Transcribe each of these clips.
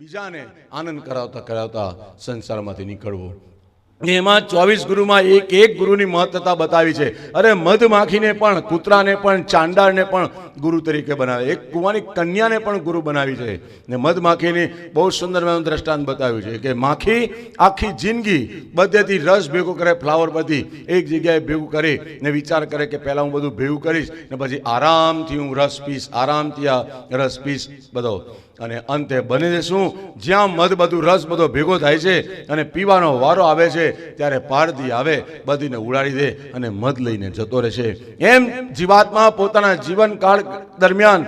બીજાને આનંદ કરાવતા કરાવતા સંસારમાંથી નીકળવું. એમાં 24 ગુરુમાં એક ગુરુની મહત્વતા બતાવી છે. અરે મધમાખીને પણ, કૂતરાને પણ, ચાંડાળને પણ ગુરુ તરીકે બનાવે. એક કુંવાની કન્યાને પણ ગુરુ બનાવી છે. ને મધમાખીની બહુ સુંદર દ્રષ્ટાંત બતાવ્યું છે કે માખી આખી જિંદગી બધેથી રસ ભેગું કરે, ફ્લાવર પરથી એક જગ્યાએ ભેગું કરી ને વિચાર કરે કે પહેલાં હું બધું ભેગું કરીશ ને પછી આરામથી હું રસ પીશ, આરામથી આ રસ પીશ બધો. અને અંતે બને છે શું? જ્યાં મધ બધું રસ બધો ભેગો થાય છે અને પીવાનો વારો આવે છે ત્યારે પારધી આવે, બધીને ઉડાડી દે અને મધ લઈને જતો રહેશે. એમ જીવાત્મા પોતાના જીવનકાળ દરમિયાન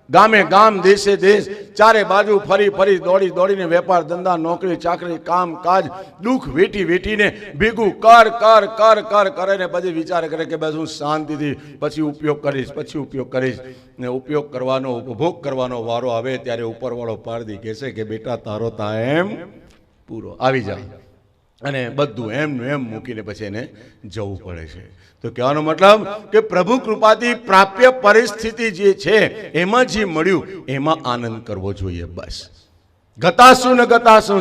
ગામે ગામ, દેશે દેશ, ચારે બાજુ ફરી ફરી દોડી દોડીને વેપાર ધંધા, નોકરી ચાકરી, કામ કાજ, દુઃખ વેઠી વેઠીને ભેગું કર કર કર કર કરે ને પછી વિચાર કરે કે બસ હું શાંતિથી પછી ઉપયોગ કરીશ ને ઉપયોગ કરવાનો, ઉપભોગ કરવાનો વારો આવે ત્યારે ઉપરવાળો પારધી કહેશે કે બેટા તારો ટાઈમ પૂરો, આવી જા. અને બધું એમનું એમ મૂકીને પછી એને જવું પડે છે. તો કહેવાનો મતલબ કે પ્રભુ કૃપાથી પ્રાપ્ય પરિસ્થિતિ જે છે એમાં જે મળ્યું એમાં આનંદ કરવો જોઈએ. બસ ગતાસુ ને ગતાસુ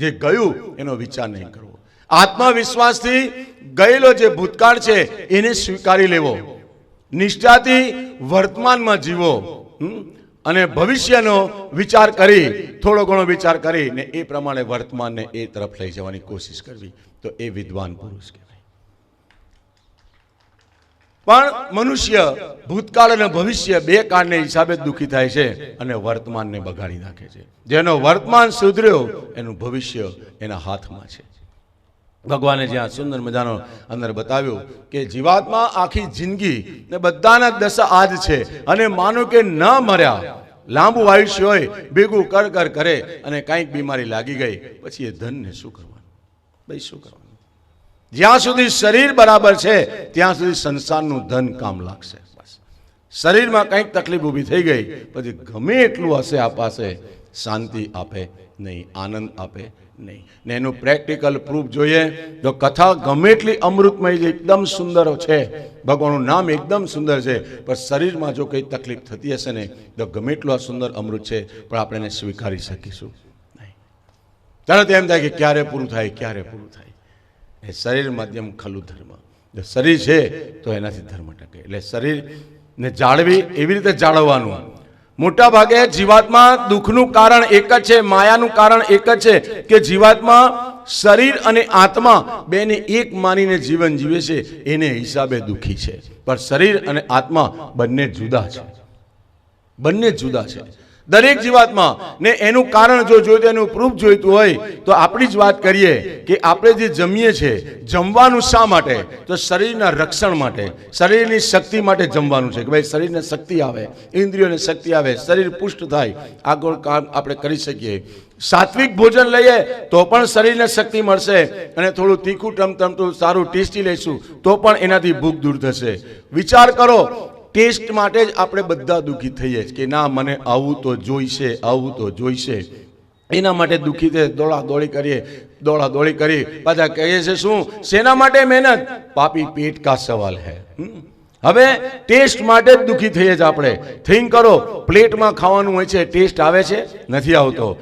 જે ગયું એનો વિચાર નહીં કરવો. આત્મવિશ્વાસથી ગયેલો જે ભૂતકાળ છે એને સ્વીકારી લેવો, નિષ્ઠાથી વર્તમાનમાં જીવો અને ભવિષ્યનો વિચાર કરી, થોડો ઘણો વિચાર કરી ને એ પ્રમાણે વર્તમાનને એ તરફ લઈ જવાની કોશિશ કરવી. તો એ વિદ્વાન પુરુષ કહેવાય. પણ મનુષ્ય ભૂતકાળ અને ભવિષ્ય બે કાળને હિસાબે દુઃખી થાય છે અને વર્તમાનને બગાડી નાખે છે. જેનો વર્તમાન સુધર્યો એનું ભવિષ્ય એના હાથમાં છે. ભગવાને જ્યાં સુંદર મજાનો અંદર બતાવ્યું કે જીવાત્મા આખી જિંદગી ને બધાના દશા આજ છે અને માનો કે ન મર્યા, લાંબુ આયુષ્ય હોય, ભેગું કર કર કરે અને કાંઈક બીમારી લાગી ગઈ પછી એ ધનને શું કરવાનું? ભાઈ શું કરવાનું? જ્યાં સુધી શરીર બરાબર છે ત્યાં સુધી સંસારનું ધન કામ લાગશે. બસ શરીરમાં કંઈક તકલીફ ઊભી થઈ ગઈ પછી ગમે એટલું હશે આ પાસે શાંતિ આપે નહીં, આનંદ આપે નહીં. ને એનું પ્રેક્ટિકલ પ્રૂફ જોઈએ તો કથા ગમે એટલી અમૃતમય છે, એકદમ સુંદર છે, ભગવાનનું નામ એકદમ સુંદર છે, પણ શરીરમાં જો કંઈ તકલીફ થતી હશે ને તો ગમે એટલું આ સુંદર અમૃત છે પણ આપણે એને સ્વીકારી શકીશું નહીં. તરત એમ થાય કે ક્યારે પૂરું થાય, ક્યારે પૂરું થાય. એ શરીર માધ્યમ ખલું ધર્મ. જો શરીર છે તો એનાથી ધર્મ ટકે. એટલે શરીરને જાળવી એવી રીતે જાળવવાનું. મોટા ભાગે જીવાત્મા દુઃખનું કારણ એક જ છે, માયાનું કારણ એક જ છે કે જીવાત્મા શરીર અને આત્મા બેને એક માનીને જીવન જીવે છે, એને હિસાબે દુઃખી છે. પણ શરીર અને આત્મા બંને જુદા છે, બંને જુદા છે. દરેક જીવાત્મા ને એનું કારણ જો જોઈતું, એનું પ્રૂફ જોઈતું હોય તો આપણી જ વાત કરીએ કે આપણે જે જમીએ છીએ, જમવાનું શા માટે? તો શરીરના રક્ષણ માટે, શરીરની શક્તિ માટે જમવાનું છે કે ભાઈ શરીરને શક્તિ આવે, ઇન્દ્રિયોને શક્તિ આવે, શરીર પુષ્ટ થાય, આગળ કામ આપણે કરી શકીએ. સાત્વિક ભોજન લઈએ તો પણ શરીરને શક્તિ મળશે અને થોડું તીખું ટમટમતું સારું ટેસ્ટી લઈશું તો પણ એનાથી ભૂખ દૂર થશે. વિચાર કરો, ટેસ્ટ માટે જ આપણે બધા દુઃખી થઈએ કે ના મને આવું તો જોઈશે, આવું તો જોઈશે. એના માટે દુઃખી થઈએ, દોડાદોડી કરી પાછા કહીએ છે શું? શેના માટે મહેનત? પાપી પેટ કા સવાલ હે. હવે ટેસ્ટ માટે જ દુઃખી થઈએ જ આપણે. થિંક કરો, પ્લેટમાં ખાવાનું હોય છે, ટેસ્ટ આવે છે? નથી આવતો.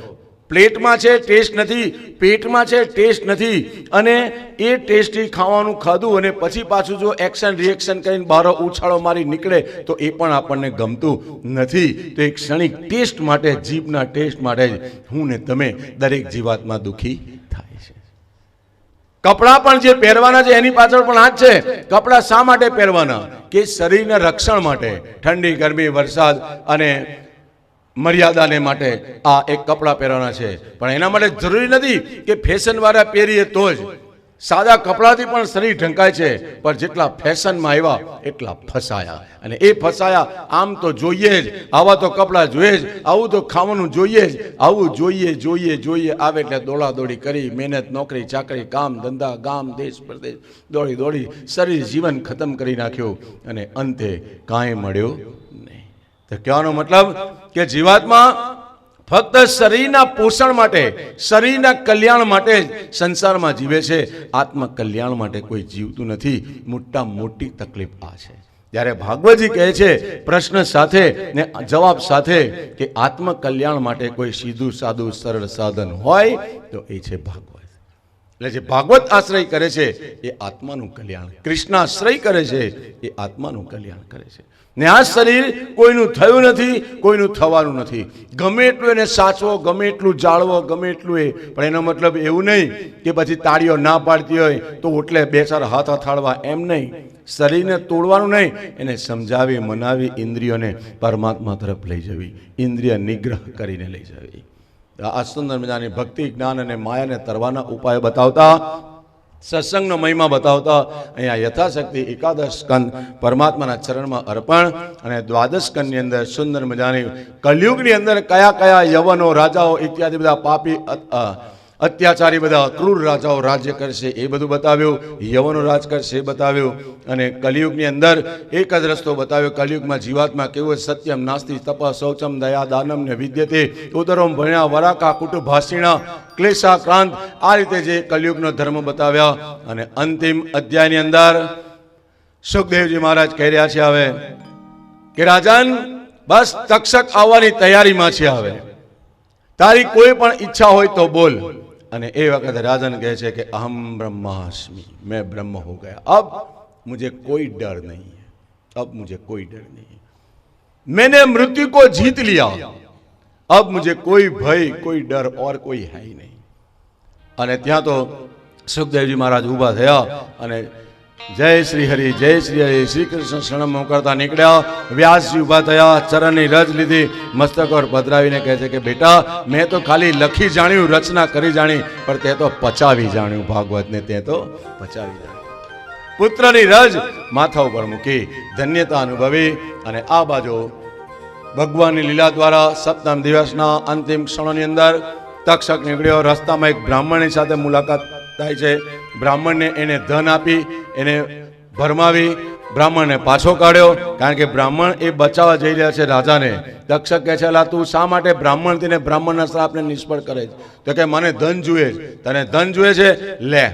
પ્લેટમાં છે ટેસ્ટ નથી, પેટમાં છે ટેસ્ટ નથી. અને એ ટેસ્ટી ખાવાનું ખાધું અને પછી પાછું જો એક્શન રિએક્શન કરીને બહાર ઉછાળો મારી નીકળે તો એ પણ આપણને ગમતું નથી. તો એક ક્ષણિક ટેસ્ટ માટે, જીભના ટેસ્ટ માટે જ હું ને તમે દરેક જીવાત્મા દુઃખી થાય છે. કપડાં પણ જે પહેરવાના છે એની પાછળ પણ આ જ છે. કપડાં શા માટે પહેરવાના? કે શરીરના રક્ષણ માટે, ઠંડી, ગરમી, વરસાદ અને મર્યાદાને માટે આ એક કપડાં પહેરવાના છે. પણ એના માટે જરૂરી નથી કે ફેશનવાળા પહેરીએ તો જ. સાદા કપડાથી પણ શરીર ઢંકાય છે, પણ જેટલા ફેશનમાં આવ્યા એટલા ફસાયા. અને એ ફસાયા આમ તો જોઈએ જ, આવા તો કપડાં જોઈએ જ, આવું તો ખાવાનું જોઈએ જ, આવું જોઈએ આવે એટલે દોડાદોડી કરી, મહેનત, નોકરી ચાકરી, કામ ધંધા, ગામ દેશ પ્રદેશ દોડી શરીર જીવન ખતમ કરી નાખ્યું અને અંતે કાંઈ મળ્યું નહીં. તો કહેવાનો મતલબ કે જીવાત્મા ફક્ત શરીરના પોષણ માટે, શરીરના કલ્યાણ માટે જ સંસારમાં જીવે છે. આત્મ કલ્યાણ માટે કોઈ જીવતું નથી. મોટી તકલીફ આ છે. જ્યારે ભાગવતજી કહે છે પ્રશ્ન સાથે ને જવાબ સાથે કે આત્મકલ્યાણ માટે કોઈ સીધું સાદું સરળ સાધન હોય તો એ છે ભાગવત. એટલે જે ભાગવત આશ્રય કરે છે એ આત્માનું કલ્યાણ, કૃષ્ણાશ્રય કરે છે એ આત્માનું કલ્યાણ કરે છે. ને આ શરીર કોઈનું થયું નથી, કોઈનું થવાનું નથી. ગમે એટલું એને સાચવો, ગમે એટલું જાળવો, ગમે એટલું પણ એનો મતલબ એવું નહીં કે પછી તાળીઓ ના પાડતી હોય તો એટલે બે ચાર હાથ અથાડવા, એમ નહીં. શરીરને તોડવાનું નહીં, એને સમજાવી મનાવી ઇન્દ્રિયોને પરમાત્મા તરફ લઈ જવી, ઇન્દ્રિય નિગ્રહ કરીને લઈ જવી. આ સુંદર મજાની ભક્તિ, જ્ઞાન અને માયાને તરવાના ઉપાયો બતાવતા, સત્સંગનો મહિમા બતાવતા અહીંયા યથાશક્તિ એકાદશ સ્કંદ પરમાત્માના ચરણમાં અર્પણ અને દ્વાદશ સ્કંદની અંદર સુંદર મજાની કલયુગની અંદર કયા કયા યવનો, રાજાઓ ઇત્યાદિ બધા પાપી અત્યાચારી બધા ક્રૂર રાજાઓ રાજ્ય કરશે એ બધું બતાવ્યું, યવનો રાજ કરશે એ બતાવ્યું. અને કલિયુગની અંદર એક જ રસ્તો બતાવ્યો. કલિયુગમાં જીવાત્મા કેવું સત્યમ નાસ્તિ તપ શૌચમ દયા દાનમ ને વિદ્યતે ઉદરમ ભણ્યા વરાકા કુટુભાષિણા ક્લેશાક્રાંત, આ રીતે જે કલિયુગનો ધર્મ બતાવ્યા. અને અંતિમ અધ્યાયની અંદર સુખદેવજી મહારાજ કહી રહ્યા છે હવે કે રાજન બસ તક્ષક આવવાની તૈયારીમાં છે, હવે તારી કોઈ પણ ઈચ્છા હોય તો બોલ. અને એ વખતે રાજન કહે છે કે અહમ બ્રહ્માસ્મિ, मैं ब्रह्म हो गया, अब मुझे कोई डर नहीं है, अब मुझे कोई डर नहीं है, मैंने मृत्यु को जीत लिया, अब मुझे कोई भय, कोई डर और कोई है ही नहीं. અને ત્યાં તો સુખદેવજી મહારાજ ઊભા થયા અને જય શ્રી હરિ, જય શ્રી હરિ, શ્રી કૃષ્ણ શરણમ કરતા નીકળ્યા. વ્યાસજી ઊભા થયા, ચરણની રજ લીધી, મસ્તક પર પધરાવીને કહે છે કે બેટા મેં તો ખાલી લખી જાણ્યું, રચના કરી જાણી, પણ તે તો પચાવી જાણ્યું ભાગવતને, તે તો પચાવી જાણ્યું. પુત્રની રજ માથા ઉપર મૂકી ધન્યતા અનુભવી. અને આ બાજુ ભગવાનની લીલા દ્વારા સપ્તમ દિવસના અંતિમ ક્ષણોની અંદર તક્ષક નીકળ્યો. રસ્તામાં એક બ્રાહ્મણની સાથે મુલાકાત થાય છે. બ્રાહ્મણને એને ધન આપી, એને ભરમાવી, બ્રાહ્મણને પાછો કાઢ્યો, કારણ કે બ્રાહ્મણ એ બચાવવા જઈ રહ્યા છે રાજાને. તક્ષક કહે છે અલા તું શા માટે બ્રાહ્મણ થઈને બ્રાહ્મણના શ્રાપને નિષ્ફળ કરે છે? તો કે મને ધન જોઈએ છે. તને ધન જોઈએ છે, લે,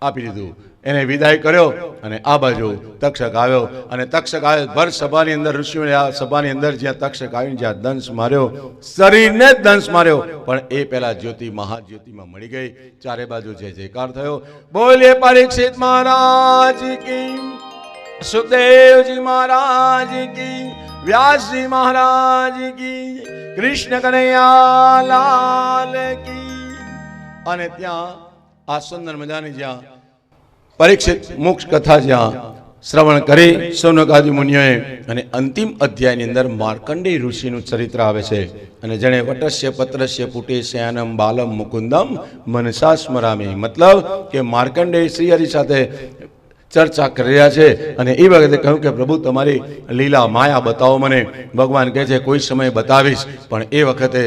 આપી દીધું. એને વિદાય કર્યો. અને આ બાજુ તક્ષક આવ્યો. અને તક્ષક આવ્યો ભર સભાની અંદર, ઋષિઓની આ સભાની અંદર જ્યાં તક્ષક આવીને જ્યાં દંશ માર્યો, શરીરને જ દંશ માર્યો, પણ એ પહેલા જ્યોતિ મહાજ્યોતિમાં મળી ગઈ. ચારે બાજુ જય જયકાર થયો. બોલીએ પરીક્ષિત મહારાજ કી, સુખદેવજી મહારાજ કી, વ્યાસજી મહારાજ કી, કૃષ્ણ કનૈયા લાલ કી. અને ત્યાં આ સુંદર મજાની જ્યાં પરીક્ષિત મોક્ષ કથા જ્યાં શ્રવણ કરી સૌનકાદિ મુનિઓએ, અને અંતિમ અધ્યાયની અંદર માર્કંડેય ઋષિનું ચરિત્ર આવે છે. અને જેણે વટસ્ય પત્રસ્ય પુટે શયાનમ બાલમ મુકુંદમ મનસા સ્મરામી, મતલબ કે માર્કંડેય શ્રી હરિ સાથે ચર્ચા કરી રહ્યા છે. અને એ વખતે કહ્યું કે પ્રભુ તમારી લીલા માયા બતાવો મને. ભગવાન કહે છે કોઈ સમય બતાવીશ, પણ એ વખતે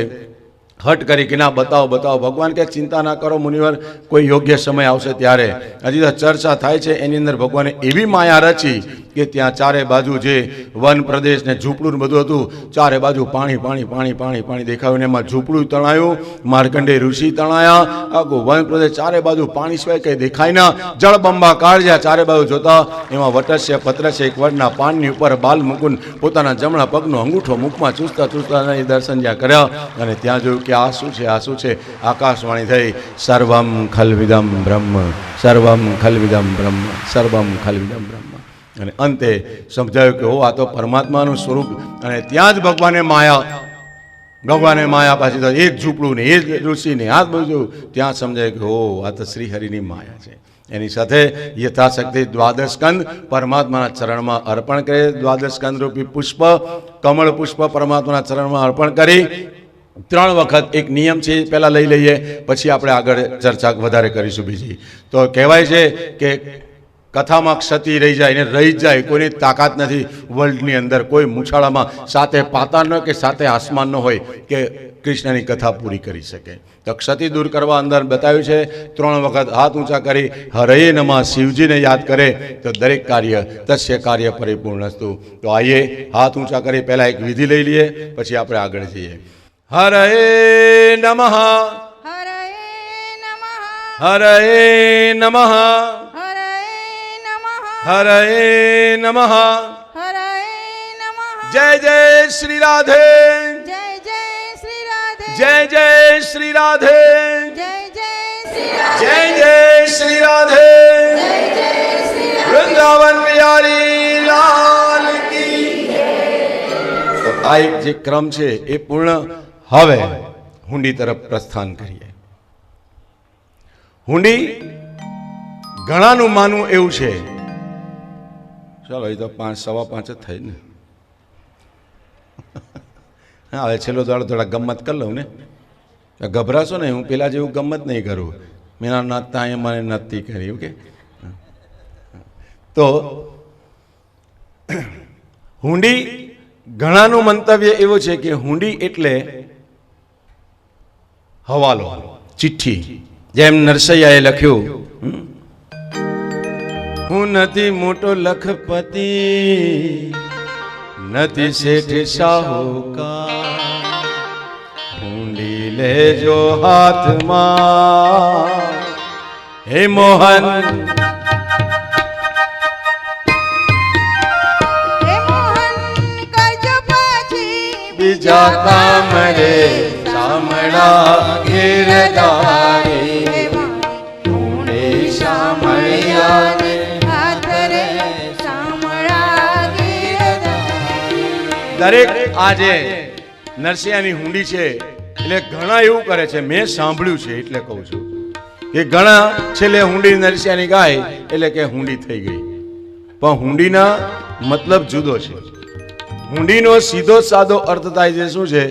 હટ કરી કે ના બતાવો બતાવો. ભગવાન કે ચિંતા ના કરો મુનિવર, કોઈ યોગ્ય સમય આવશે ત્યારે. હજી તો ચર્ચા થાય છે, એની અંદર ભગવાને એવી માયા રચી કે ત્યાં ચારે બાજુ જે વન પ્રદેશ ને ઝૂંપડું બધું હતું, ચારે બાજુ પાણી પાણી પાણી પાણી પાણી દેખાયું. એમાં ઝૂંપડું તણાયું, માર્કંડેય ઋષિ તણાયા, આખું વન પ્રદેશ ચારે બાજુ પાણી સિવાય કંઈ દેખાય ના. જળબંબા કાળજ્યા ચારે બાજુ જોતા. એમાં વટસ્ય પત્રસ્ય એક વડના પાનની ઉપર બાલ મુકુંદ પોતાના જમણા પગનો અંગૂઠો મુખમાં ચૂસતા ચૂસતા દર્શન જ્યાં કર્યા. અને ત્યાં જોયું કે આ શું છે, આ શું છે? આકાશવાણી થઈ, સર્વમ ખલવિદમ બ્રહ્મ, સર્વમ ખલવિદમ બ્રહ્મ, સર્વમ ખલવિદમ બ્રહ્મ. અને અંતે સમજાયું કે હો આ તો પરમાત્માનું સ્વરૂપ. અને ત્યાં જ ભગવાને માયા પાછી તો એ જ ઝૂંપડું ને એ જ ઋષિ ને આ બધું ત્યાં સમજાય કે હો આ તો શ્રીહરિની માયા છે. એની સાથે યથાશક્તિ દ્વાદશ સ્કંદ પરમાત્માના ચરણમાં અર્પણ કરે. દ્વાદશ સ્કંદ રૂપી પુષ્પ, કમળ પુષ્પ પરમાત્માના ચરણમાં અર્પણ કરી 3 વખત એક નિયમ છે, પહેલા લઈ લઈએ, પછી આપણે આગળ ચર્ચા વધારે કરીશું. બીજી તો કહેવાય છે કે કથામાં ક્ષતિ રહી જાય, એને રહી જ જાય. કોઈની તાકાત નથી વર્લ્ડની અંદર, કોઈ મૂછાળામાં સાથે પાતાળનો કે સાથે આસમાનનો હોય કે કૃષ્ણની કથા પૂરી કરી શકે. તો ક્ષતિ દૂર કરવા અંદર બતાવ્યું છે. 3 વખત હાથ ઊંચા કરી હરે નમઃ શિવજીને યાદ કરે તો દરેક કાર્ય તસ્ય કાર્ય પરિપૂર્ણસ્તુ. તો આઈએ હાથ ઊંચા કરી પહેલા એક વિધિ લઈ લઈએ, પછી આપણે આગળ જઈએ. હરે નમઃ, હરે નમઃ, હરે નમઃ, હરે નમઃ, હરે નમઃ, જય જય શ્રી રાધે, જય જય શ્રી રાધે, જય જય શ્રી રાધે, જય જય શ્રી રાધે, જય જય શ્રી રાધે, વૃંદાવન બિહારી લાલ કી. તો આ એક જે ક્રમ છે એ પૂર્ણ. હવે હુંડી તરફ પ્રસ્થાન કરીએ. હુંડી ઘણાનું માનવું એવું છે, ચાલો એ તો 5 સવા 5 જ થઈ ને. હા, હવે છેલ્લો દાડો થોડા ગમત કરી લઉં ને. ગભરાશો ને, હું પેલા જેવું ગમત નહીં કરું. મેરા નતા એ મને નથી કરી. ઓકે, તો હુંડી ઘણાનું મંતવ્ય એવું છે કે હુંડી એટલે હવાલો, ચિઠ્ઠી. જેમ નરસૈયાએ લખ્યું, હું નથી મોટો લખપતિ, નથી શેઠ શાહુકાર, હુંડી લેજો હાથમાં હે મોહન, હે મોહન કરજો પછી બીજા કામ રે શામળા ગીરધારી, હે મારી હુંડી શામળિયાને. હાથ રે શામળા ગીરધારી. દરેક આજે નરસિંહાની હુંડી છે એટલે ઘણા એવું કરે છે. મેં સાંભળ્યું છે એટલે કહું છું કે ઘણા છેલ્લે હુંડી નરસિંહાની ગાય એટલે કે હુંડી થઈ ગઈ. પણ હુંડીના મતલબ જુદો છે. હુંડીનો સીધો સાદો અર્થ થાય છે શું છે?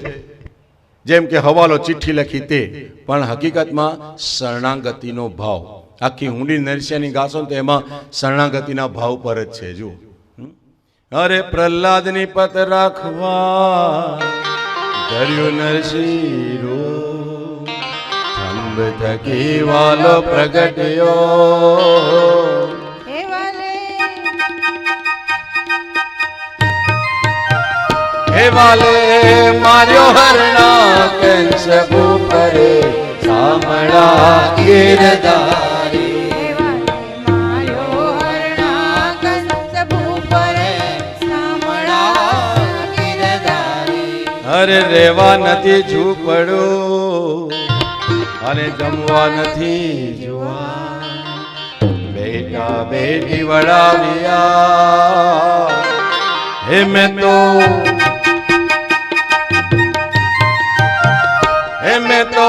જેમ કે હવાલો, ચિઠ્ઠી લખી તે, પણ હકીકતમાં શરણાગતિનો ભાવ. આખી હુંડી નરસિંહાની ગાશો ને તો એમાં શરણાગતિના ભાવ પર જ છે. જુઓ, અરે પ્રહલાદની પત રાખવા ધર્યું નરસિંહ, થંભ થકી વાલો પ્રગટ્યો, હે વાલે હે વાલે માર્યો હરણા કંસ ભૂપરે શામળા ગીરધારી. હે વાલે માર્યો હરણા કંસ ભૂપરે શામળા ગીરધારી. અરે રેવા નથી ઝૂંપડું અને જમવા નથી જુવાર, બેટા બેટી વડાવ્યા હે મેં તો, હે મેં તો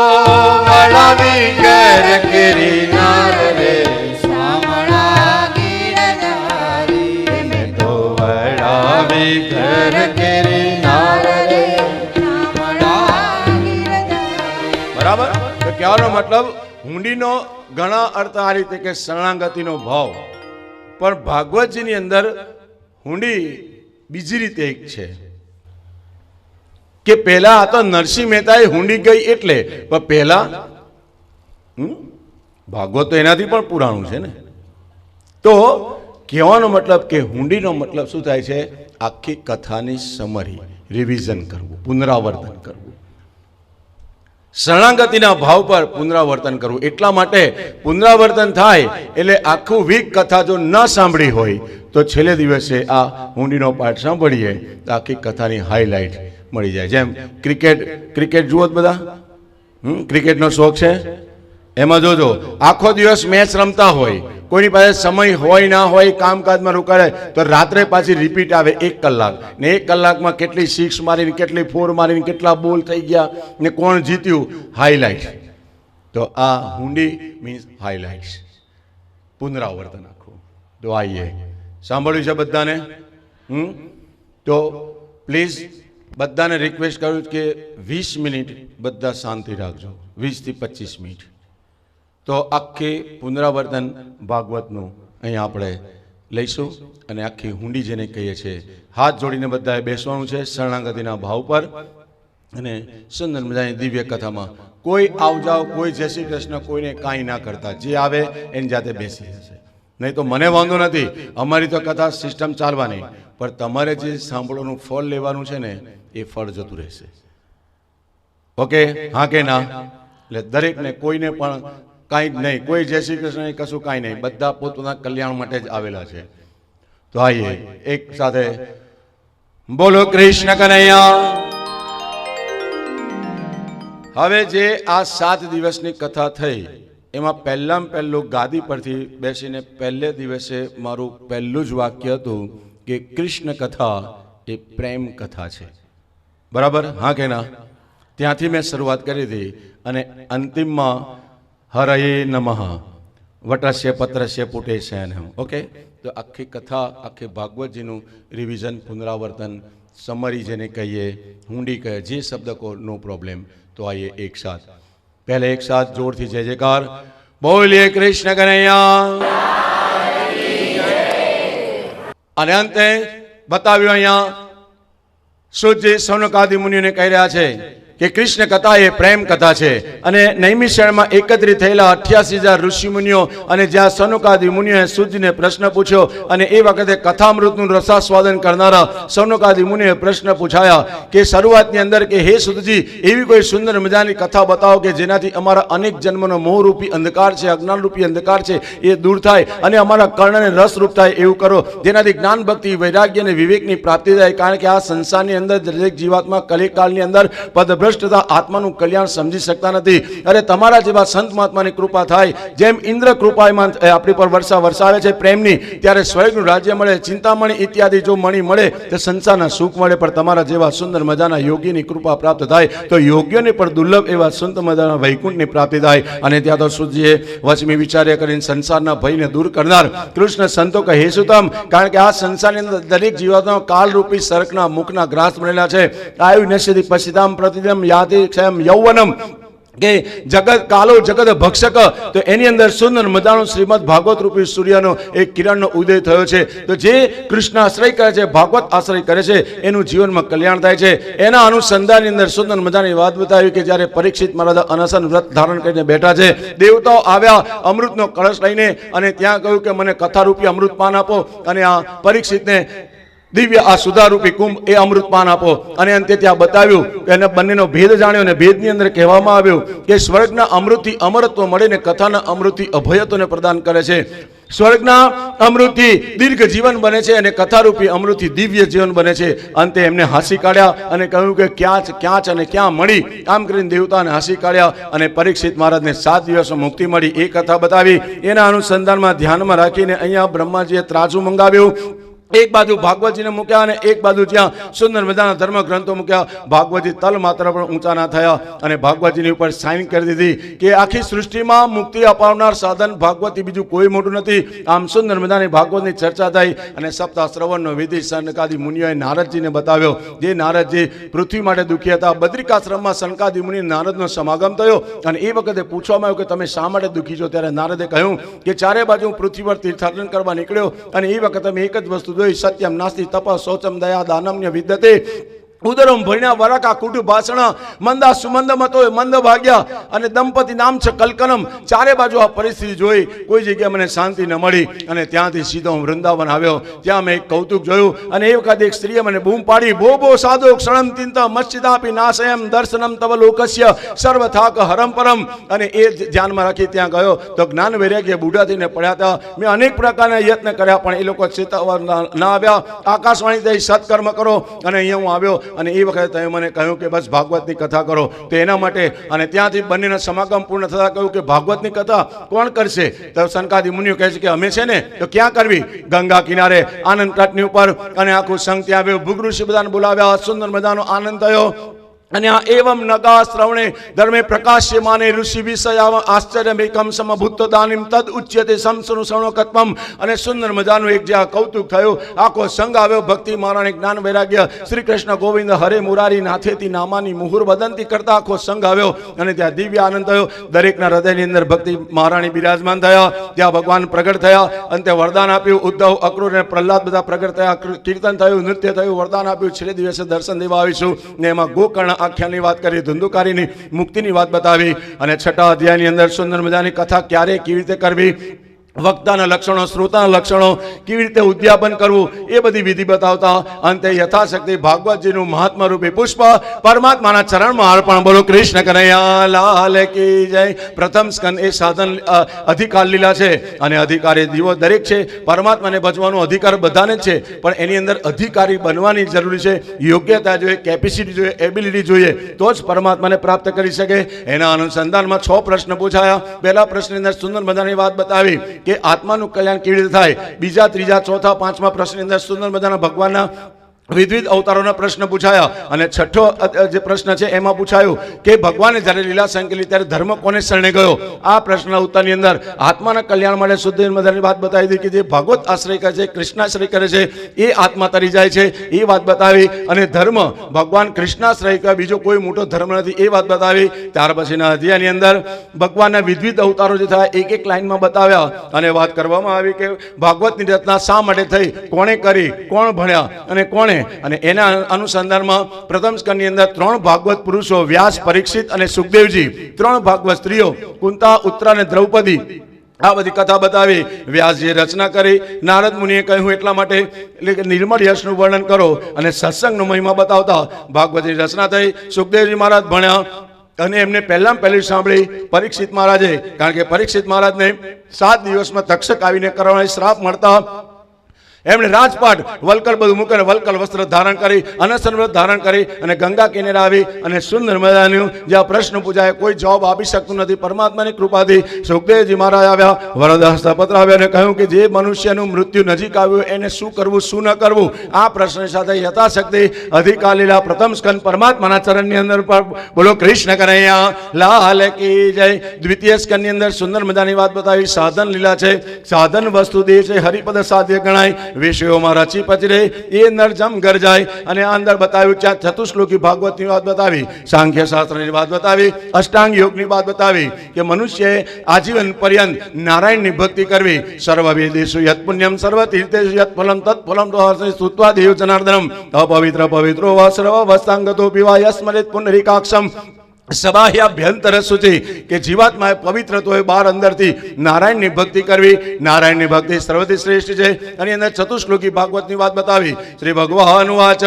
વડાવી ઘર કેરી નાર રે શામળા ગીરધારી. મેં તો વડાવી ઘર કેરી નાર રે. બરાબર. તો કહેવાનો મતલબ હુંડીનો ઘણા અર્થ આ રીતે કે શરણાગતિનો ભાવ. પણ ભાગવતજીની અંદર હુંડી બીજી રીતે એક છે કે પહેલા આ તો નરસિંહ મહેતાએ હુંડી ગઈ એટલે, પણ પહેલા ભાગવત તો એનાથી પણ પુરાણું છે ને. તો કહેવાનો મતલબ કે હુંડીનો મતલબ શું થાય છે? આખી કથાની સમરી, રિવિઝન કરવું, પુનરાવર્તન કરવું. શરણાગતિના ભાવ પર પુનરાવર્તન કરવું. એટલા માટે પુનરાવર્તન થાય એટલે આખું વીક કથા જો ન સાંભળી હોય તો છેલ્લે દિવસે આ હુંડીનો પાઠ સાંભળીએ તો આખી કથાની હાઈલાઇટ મળી જાય. જેમ ક્રિકેટ જુઓ બધા, ક્રિકેટનો શોખ છે. એમાં જોજો આખો દિવસ મેચ રમતા હોય, કોઈની પાસે સમય હોય ના હોય, કામકાજમાં રોકાય તો રાત્રે પાછી રિપીટ આવે 1 કલાક, ને 1 કલાકમાં કેટલી 6 મારીને, કેટલી 4 મારીને, કેટલા બોલ થઈ ગયા ને કોણ જીત્યું, હાઈલાઇટ. તો આ હુંડી મીન્સ હાઈલાઇટ્સ, પુનરાવર્તન આખું. તો આઈએ સાંભળ્યું છે બધાને? તો પ્લીઝ બધાને રિક્વેસ્ટ કરું કે 20 મિનિટ બધા શાંતિ રાખજો, 20 થી 25 મિનિટ. તો આખી પુનરાવર્તન ભાગવતનું અહીં આપણે લઈશું અને આખી હુંડી જેને કહીએ છીએ, હાથ જોડીને બધાએ બેસવાનું છે શરણાગતિના ભાવ પર. અને સુંદર મજાની દિવ્ય કથામાં કોઈ આવજાવ, કોઈ જય શ્રી કૃષ્ણ, કોઈને કાંઈ ના કરતા, જે આવે એની જાતે બેસી જશે. નહીં તો મને વાંધો નથી, અમારી તો કથા સિસ્ટમ ચાલવાની, પણ તમારે જે સાંભળવાનું ફળ લેવાનું છે ને એ ફળ જતું રહેશે. ઓકે, હા કે ના? એટલે દરેકને, કોઈને પણ કાંઈ જ નહીં, કોઈ જય શ્રી કૃષ્ણ કશું કાંઈ નહીં, બધા પોતાના કલ્યાણ માટે જ આવેલા છે. તો આઈએ એક સાથે બોલો કૃષ્ણ કનૈયા. હવે જે આ 7 દિવસની કથા થઈ એમાં પહેલું ગાદી પરથી બેસીને પહેલે દિવસે મારું પહેલું જ વાક્ય હતું કે કૃષ્ણ કથા એ પ્રેમ કથા છે. બરાબર? હા કે ના? ત્યાંથી મેં શરૂઆત કરી હતી અને અંતિમમાં હરયે નમઃ વટસ્ય પત્રસ્ય પુટેશયન. ઓકે, તો આખી કથા, આખી ભાગવતજીનું રિવિઝન, પુનરાવર્તન, સમરી જેને કહીએ, હુંડી કહે, જે શબ્દ કો, નો પ્રોબ્લેમ. તો આइए एक साथ, पहले एक साथ जोर थी जय जयकार बोलिए कृष्ण कन्हैया. અને અંતે બતાવ્યું અહીંયા સુજી સૌનકાદિ મુનિઓને કહી રહ્યા છે કે કૃષ્ણ કથા એ પ્રેમ કથા છે. અને નૈમિષારણ્યમાં એકત્રિત થયેલા 88,000 ઋષિ મુનિઓ અને જ્યાં સૌનકાદિ મુનિઓએ સૂર્યને પ્રશ્ન પૂછ્યો અને એ વખતે કથામૃતનું રસાસ્વાદન કરનારા સૌનકાદિ મુનિઓએ પ્રશ્ન પૂછાયા કે શરૂઆતની અંદર કે હે સુતજી, એવી કોઈ સુંદર મજાની કથા બતાવો કે જેનાથી અમારા અનેક જન્મનો મોહરૂપી અંધકાર છે, અજ્ઞાનરૂપી અંધકાર છે, એ દૂર થાય અને અમારા કર્ણને રસરૂપ થાય એવું કરો, જેનાથી જ્ઞાન, ભક્તિ, વૈરાગ્ય અને વિવેકની પ્રાપ્તિ થાય. કારણ કે આ સંસારની અંદર દરેક જીવાત્મા કલિકાળની અંદર પદભ્રષ્ટ તથા આત્માનું કલ્યાણ સમજી શકતા નથી. અરે તમારા જેવા સંત મહાત્માની કૃપા થાય, જેમ ઇન્દ્ર કૃપાયમાન આપણી પર વર્ષા વરસાવે છે પ્રેમની, ત્યારે સ્વર્ગનું રાજ્ય મળે, ચિંતામણી ઇત્યાદિ જો મણી મળે તો સંસારના સુખ મળે. પણ તમારા જેવા સુંદર મજાના યોગીની કૃપા પ્રાપ્ત થાય તો યોગ્યને પણ દુર્લભ એવા સુંદર મજાના વૈકુંઠની પ્રાપ્તિ થાય. અને ત્યાં તો સુજીએ વચમી વિચાર્ય કરીને સંસારના ભયને દૂર કરનાર કૃષ્ણ સંતો કહે સુતમ, કારણ કે આ સંસારની અંદર દરેક જીવાત્મા કાળરૂપી સર્કના મુખના ગ્રાસ બનેલા છે. આયુ નશ્યતિ પશ્યતામ પ્રતિદિનમ યાતિ ક્ષયમ યૌવનમ, કે જગત કાલો જગત ભક્ષક, તો એની અંદર સુંદર મજાનો શ્રીમદ ભાગવત રૂપી સૂર્યનો એક કિરણનો ઉદય થયો છે. તો જે કૃષ્ણ આશ્રય કરે છે, ભાગવત આશ્રય કરે છે, એનું જીવનમાં કલ્યાણ થાય છે. એના અનુસંધાનની અંદર સુંદર મજાની વાત બતાવી કે જ્યારે પરીક્ષિત મહારાજ અનશન વ્રત ધારણ કરીને બેઠા છે, દેવતાઓ આવ્યા અમૃતનો કળશ લઈને અને ત્યાં કહ્યું કે મને કથારૂપી અમૃતપાન આપો. અને આ પરીક્ષિતને દિવ્ય આ સુધારૂપી કુંભ એ અમૃતપાન આપો. અને અંતે ત્યાં બતાવ્યું કે એને બંનેનો ભેદ જાણ્યો અને ભેદની અંદર કહેવામાં આવ્યું કે સ્વર્ગના અમૃતથી અમરત્વ મળે ને કથાના અમૃતથી અભયત્વને પ્રદાન કરે છે. સ્વર્ગના અમૃતથી દીર્ઘ જીવન બને છે અને કથારૂપી અમૃતથી દિવ્ય જીવન બને છે. અંતે એમને હાંસી કાઢ્યા અને કહ્યું કે ક્યાં અને ક્યાં મળી. આમ કરીને દેવતાને હાંસી કાઢ્યા અને પરીક્ષિત મહારાજને 7 દિવસમાં મુક્તિ મળી. એ કથા બતાવી. એના અનુસંધાનમાં ધ્યાનમાં રાખીને અહીંયા બ્રહ્માજીએ ત્રાજુ મંગાવ્યું. એક બાજુ ભાગવતજીને મૂક્યા અને એક બાજુ જ્યાં સુંદર મજાના ધર્મ ગ્રંથો મૂક્યા. ભાગવતજી તલ માત્ર પણ ઊંચા ના થયા અને ભાગવતજીની ઉપર સાઇન કરી દીધી કે આખી સૃષ્ટિમાં મુક્તિ અપાવનાર સાધન ભાગવતથી બીજું કોઈ મોટું નથી. આમ સુંદર મજાની ભાગવતની ચર્ચા થઈ અને સપ્તાહ શ્રવણનો વિધિ સનકાદિ મુનિઓએ નારદજીને બતાવ્યો. જે નારદજી પૃથ્વી માટે દુઃખી હતા. બદ્રિકાશ્રમમાં સનકાદિ મુનિ નારદનો સમાગમ થયો અને એ વખતે પૂછવામાં આવ્યું કે તમે શા માટે દુઃખી છો? ત્યારે નારદે કહ્યું કે ચારે બાજુ હું પૃથ્વી પર તીર્થાટન કરવા નીકળ્યો અને એ વખતે મેં એક જ વસ્તુ જોઈ, સત્યમ નાસ્તિ તપ શૌચમ દયા દાનમ્ય વિદ્યતે ઉદરમ ભણ્યા વરકા કુટુ ભાષણ મંદા સુમંદ મતો મંદ ભાગ્યા અને દંપતિ નામ છે કલકનમ. ચારે બાજુ આ પરિસ્થિતિ જોઈ, કોઈ જગ્યાએ મને શાંતિ ન મળી અને ત્યાંથી સીધો હું વૃંદાવન આવ્યો. ત્યાં મેં એક કૌતુક જોયું અને એ વખતે એક સ્ત્રીએ મને બૂમ પાડી, બો બો સાધો ક્ષણમ ચિંત મચ્છિદાપી નાશયમ દર્શનમ તવ લોકસ્ય સર્વ થાક હરમ પરમ. અને એ ધ્યાનમાં રાખી ત્યાં ગયો તો જ્ઞાન વૈરાગ્ય બુઢા થઈને પડ્યા હતા. મેં અનેક પ્રકારના યત્ન કર્યા પણ એ લોકો ચેતવવા ના આવ્યા. આકાશવાણી થઈ સત્કર્મ કરો અને અહીંયા હું આવ્યો અને એ વખતે તમે મને કહ્યું કે બસ ભાગવતની કથા કરો. તો એના માટે અને ત્યાંથી બંનેના સમાગમ પૂર્ણ થતા કહ્યું કે ભાગવતની કથા કોણ કરશે? તો સનકાદિ મુનિઓ કહે છે કે અમે છે ને. તો ક્યાં કરવી? ગંગા કિનારે આનંદ તટની ઉપર. અને આખું સંઘ ત્યાં આવ્યું. ભૃગુ ઋષિ બધાને બોલાવ્યા. સુંદર મજાનો આનંદ થયો. અને આ એવમ નગા શ્રવણે ધર્મે પ્રકાશ્ય માને ઋષિ વિષય આશ્ચર્યમેકમ સમભૂત દાનિમ તદ ઉચ્યતે સમસનુ સણોકત્વમ. અને સુંદર મજાનું એક જ્યાં કૌતુક થયું. આખો સંઘ આવ્યો. ભક્તિ મહારાણી જ્ઞાન વૈરાગ્ય શ્રી કૃષ્ણ ગોવિંદ હરે મુરારી નાથેતી નામાની મુહુર વદંતી કરતા આખો સંઘ આવ્યો અને ત્યાં દિવ્ય આનંદ થયો. દરેકના હૃદયની અંદર ભક્તિ મહારાણી બિરાજમાન થયા. ત્યાં ભગવાન પ્રગટ થયા. અંતે વરદાન આપ્યું. ઉદ્ધવ અક્રૂર અને પ્રહલાદ બધા પ્રગટ થયા. કીર્તન થયું, નૃત્ય થયું, વરદાન આપ્યું. છેલ્લે દિવસે દર્શન દેવા આવીશું ને એમાં ગોકર્ણ આખ્યાનની વાત કરી, ધુંધુકારીની મુક્તિની વાત બતાવી અને 6ઠા અધ્યાયની અંદર સુંદર મજાની કથા ક્યારે કેવી રીતે કરવી વક્તાના લક્ષણો, શ્રોતાના લક્ષણો, કેવી રીતે ઉદ્યાપન કરવું, એ બધી વિધિ બતાવતા અંતે યથાશક્તિ ભાગવતજીનું મહાત્મા રૂપી પુષ્પ પરમાત્માના ચરણમાં અર્પણ. બોલો કૃષ્ણ કનૈયા લાલ કી જય. પ્રથમ સ્કંદ એ સાધન અધિકાર લીલા છે અને અધિકારી દીવો દરેક છે. પરમાત્માને ભજવાનો અધિકાર બધાને જ છે, પણ એની અંદર અધિકારી બનવાની જરૂરી છે. યોગ્યતા જોઈએ, કેપેસિટી જોઈએ, એબિલિટી જોઈએ, તો જ પરમાત્માને પ્રાપ્ત કરી શકે. એના અનુસંધાનમાં 6 પ્રશ્ન પૂછાયા. પહેલા પ્રશ્નની અંદર સુંદર મજાની વાત બતાવી કે આત્માનું કલ્યાણ કેવી રીતે થાય. બીજા, ત્રીજા, ચોથા, પાંચમા પ્રશ્નની અંદર સુંદર મજાના ભગવાનના વિવિધ અવતારોના પ્રશ્ન પૂછાયા. અને છઠ્ઠો જે પ્રશ્ન છે એમાં પૂછાયું કે ભગવાને જ્યારે લીલા સંકેલી ત્યારે ધર્મ કોને શરણે ગયો. આ પ્રશ્નના ઉત્તરની અંદર આત્માના કલ્યાણ માટે શુદ્ધ મજાની વાત બતાવી હતી કે જે ભાગવત આશ્રય કરે છે, કૃષ્ણાશ્રય કરે છે, એ આત્મા તરી જાય છે, એ વાત બતાવી. અને ધર્મ ભગવાન કૃષ્ણાશ્રય કરે, બીજો કોઈ મોટો ધર્મ નથી, એ વાત બતાવી. ત્યાર પછીના અધ્યાયની અંદર ભગવાનના વિવિધ અવતારો જે થયા એક એક લાઈનમાં બતાવ્યા અને વાત કરવામાં આવી કે ભાગવતની રચના શા માટે થઈ, કોણે કરી, કોણ ભણ્યા અને કોણે. અને એના અનુસંધાનમાં પ્રથમ સ્કંદની અંદર 3 ભાગવત પુરુષો, વ્યાસ, પરીક્ષિત અને સુખદેવજી, 3 ભાગવત સ્ત્રીઓ, કુંતા, ઉત્તરા અને દ્રૌપદી, આ બધી કથા બતાવી. વ્યાસજીએ રચના કરી. નારદ મુનિએ કહ્યું એટલા માટે એટલે કે નિર્મળ યશનું વર્ણન કરો અને સત્સંગનો મહિમા બતાવતા ભાગવતની રચના થઈ. સુખદેવજી મહારાજ ભણ્યા અને એમને પહેલી સાંભળી પરીક્ષિત મહારાજે, કારણ કે પરીક્ષિત મહારાજને 7 દિવસમાં તક્ષક આવીને કરવાનો શ્રાપ મળતા એમણે રાજપાટ વલકલ બધું મૂકીને વલકલ વસ્ત્ર ધારણ કરી, અનશન વ્રત ધારણ કરી અને ગંગા કિનારે આવી અને સુંદર મજાનું જ્યાં પ્રશ્ન પૂછાય કોઈ જવાબ આપી શકતું નથી. પરમાત્માની કૃપાથી સુખદેવજી મહારાજ આવ્યા, વરદ હસ્તપત્ર આવ્યા અને કહ્યું કે જે મનુષ્યનું મૃત્યુ નજીક આવ્યું એને શું કરવું, શું ન કરવું. આ પ્રશ્ન સાથે યથાશક્તિ અધિકાર લીલા પ્રથમ સ્કંદ પરમાત્માના ચરણની અંદર પર. બોલો કૃષ્ણ કનૈયા લાલ કી જય. દ્વિતીય સ્કંદની અંદર સુંદર મજાની વાત બતાવી. સાધન લીલા છે. સાધન વસ્તુ દેહ છે, હરિપદ સાધ્ય ગણાય. વિષયોમાં રચી પચી રહે એ નરજમ ગરજાય. અને આ અંદર બતાવ્યું ત્યાં ચતુશ્લોકી ભાગવતની વાત બતાવી, સાંખ્ય શાસ્ત્રની વાત બતાવી, અષ્ટાંગ યોગની વાત બતાવી કે મનુષ્યએ આજીવન પર્યંત નારાયણની ભક્તિ કરવી. સર્વવેદેષુ યત પુણ્યમ સર્વ તીર્થેષુ યત ફલમ તત ફલમ સ્તુત્વા દેવ જનાર્દનમ અપવિત્ર પવિત્રો વા સર્વ વસ્તાંગતો પીવા યસ્મરેત પુનરિકાક્ષમ સબાહ્યાભ્યંતર શુચિ કે જીવાત્માએ પવિત્ર તો એ બહાર અંદરથી નારાયણની ભક્તિ કરવી. નારાયણની ભક્તિ સર્વથી શ્રેષ્ઠ છે. અને અંદર ચતુશ્લોકી ભાગવતની વાત બતાવી. શ્રી ભગવાન વાચ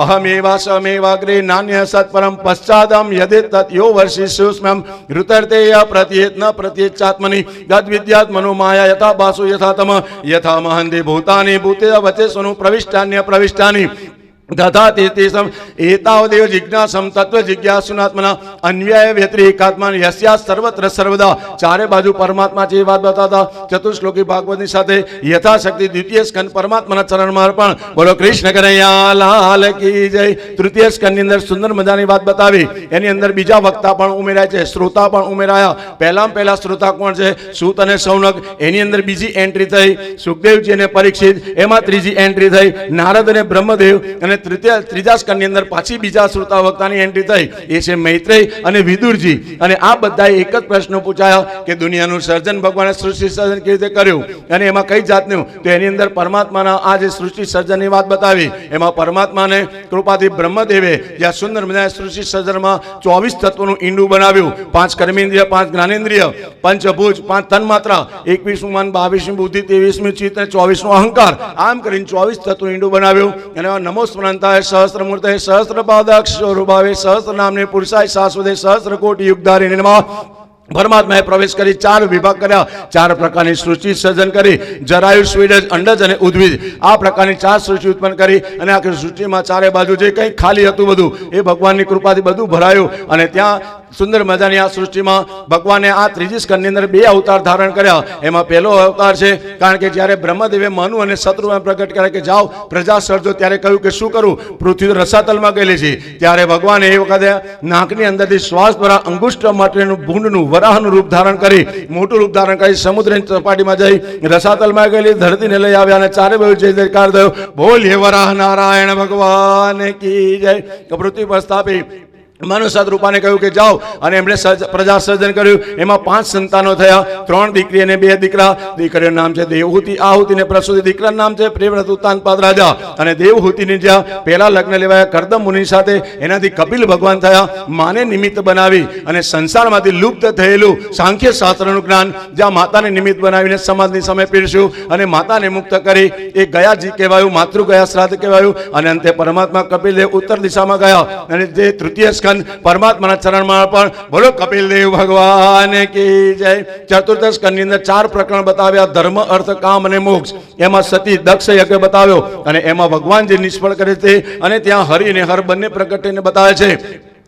અહમેવાસમેવાગ્રે નાન્ય સત્પરમ પશ્ચાદમ યદે તત યો વર્ષિષ્યુષ્મ્યમ ઋતર્તેય પ્રત્યેત ન પ્રત્યેચાત્મની ગદ વિદ્યાત્મનો માયા યથા બાસુ યથા તમ યથા મહંતિ ભૂતાની ભૂતે વચેસનું પ્રવિષ્ટાન્ય પ્રવિષ્ટાની દધાતિ તેસમ એતાવદેવ જિજ્ઞાસમ તત્વ જિજ્ઞાસુનાત્મના અન્વય વ્યતિરેકાત્મા યસ્યા સર્વત્ર સર્વદા. ચારે બાજુ પરમાત્મા છે એ વાત બતાવતા ચતુશ્લોકી ભાગવતની સાથે યથાશક્તિ દ્વિતીય સ્કંદ પરમાત્માના ચરણમાં અર્પણ. બોલો કૃષ્ણ કનૈયા લાલ કી જય. તૃતીય સ્કંદની અંદર સુંદર મજાની વાત બતાવી. એની અંદર બીજા વક્તા પણ ઉમેરાય છે, શ્રોતા પણ ઉમેરાયા. પહેલા શ્રોતા કોણ છે? સૂત અને સૌનક. એની અંદર બીજી એન્ટ્રી થઈ. સુખદેવજી અને પરીક્ષિત, એમાં ત્રીજી એન્ટ્રી થઈ. નારદ અને બ્રહ્મદેવ. અને ત્રીજા સ્કંદની અંદર પાછી બીજા શ્રોતા વક્તાની એન્ટ્રી થઈ, એ છે મૈત્રેય અને વિદુરજી. અને આ બધાએ એક જ પ્રશ્ન પૂછાયા કે દુનિયાનું સર્જન ભગવાને સૃષ્ટિ સર્જન કેવી રીતે કર્યું અને એમાં કઈ જાતનું. તો એની અંદર પરમાત્માના આ જે સૃષ્ટિ સર્જનની વાત બતાવી, એમાં પરમાત્માને કૃપાથી બ્રહ્મદેવે જ્યાં સુંદર મજાના સૃષ્ટિ સર્જનમાં 24 તત્વોનું ઈંડું બનાવ્યું. 5 કર્મેન્દ્રિય, 5 જ્ઞાનેન્દ્રિય, પંચભુજ, 5 તન્માત્રા, 21મું મન, 22મી બુદ્ધિ, 23મી ચિત્ત અને 24નો અહંકાર, આમ કરીને 24 તત્વનું ઈંડું બનાવ્યું. અને નમો સ્મરંતાય સહસ્રમૂર્તે સહસ્રપાદાક્ષરૂપાવે સહસ્ર નામને પુરુષાય શાશ્વતે સહસ્ર કોટી યુગધારિણે નમઃ. પરમાત્માએ પ્રવેશ કરી 4 વિભાગ કર્યા, 4 પ્રકારની સૃષ્ટિ સર્જન કરી. જરાયુ, સ્વીડજ, અંડજ અને ઉદ્ભિજ, આ પ્રકારની 4 સૃષ્ટિ ઉત્પન્ન કરી. અને આખી સૃષ્ટિમાં ચારે બાજુ જે કંઈ ખાલી હતું બધું એ ભગવાનની કૃપાથી બધું ભરાયું. અને ત્યાં સુંદર મજાની આ સૃષ્ટિમાં ભગવાને આ ત્રીજી સ્કંદની અંદર 2 અવતાર ધારણ કર્યા. એમાં પહેલો અવતાર છે, કારણ કે જ્યારે બ્રહ્મદેવે મનુ અને શત્રુને પ્રગટ કર્યા કે જાઓ પ્રજા સર્જો, ત્યારે કહ્યું કે શું કરું, પૃથ્વી રસાતલમાં ગયેલી છે. ત્યારે ભગવાને એ વખતે નાકની અંદરથી શ્વાસ દ્વારા અંગુષ્ઠ માટેનું ભૂંડનું વરાહનું રૂપ ધારણ કરી, મોટું રૂપ ધારણ કરી સમુદ્રની સપાટીમાં જઈ રસાતલમાં ગયેલી ધરતીને લઈ આવ્યા અને ચારે બાજુ જય જયકાર થયો. બોલીએ વરાહ નારાયણ ભગવાન કી જય. પૃથ્વી પર સ્થાપી મનુષ્ય રૂપાને કહ્યું કે જાઓ, અને એમણે પ્રજા સર્જન કર્યું. એમાં 5 સંતાનો થયા, 3 દીકરી અને 2 દીકરા. દીકરીનું નામ છે દેવહૂતિ, આહુતિ ને પ્રસૂતિ. દીકરાનું નામ છે પ્રિયવ્રત, ઉત્તાનપાદ રાજા. અને દેવહૂતિની જ્યાં પહેલા લગ્ન લેવાયા કરદમ મુનિ સાથે, એનાથી કપિલ ભગવાન થયા. માને નિમિત્ત બનાવી અને સંસારમાંથી લુપ્ત થયેલું સાંખ્ય શાસ્ત્રનું જ્ઞાન જ્યાં માતાને નિમિત્ત બનાવીને સમાજની સામે પીરસ્યું અને માતાને મુક્ત કરી. એ ગયાજી કહેવાયું, માતૃ ગયા શ્રાદ્ધ કહેવાયું. અને અંતે પરમાત્મા કપિલદેવ ઉત્તર દિશામાં ગયા. અને જે તૃતીય સ્કંદ પરમાત્માના ચરણમાં પણ બોલો કપિલદેવ ભગવાન કી જય. ચતુર્થ સ્કંદની અંદર 4 પ્રકરણ બતાવ્યા, ધર્મ, અર્થ, કામ અને મોક્ષ. એમાં સતી દક્ષ યજ્ઞ બતાવ્યો, અને એમાં ભગવાન જે નિષ્ફળ કરે છે, અને ત્યાં હરિ અને હર બંને પ્રગટ થઈને બતાવે છે.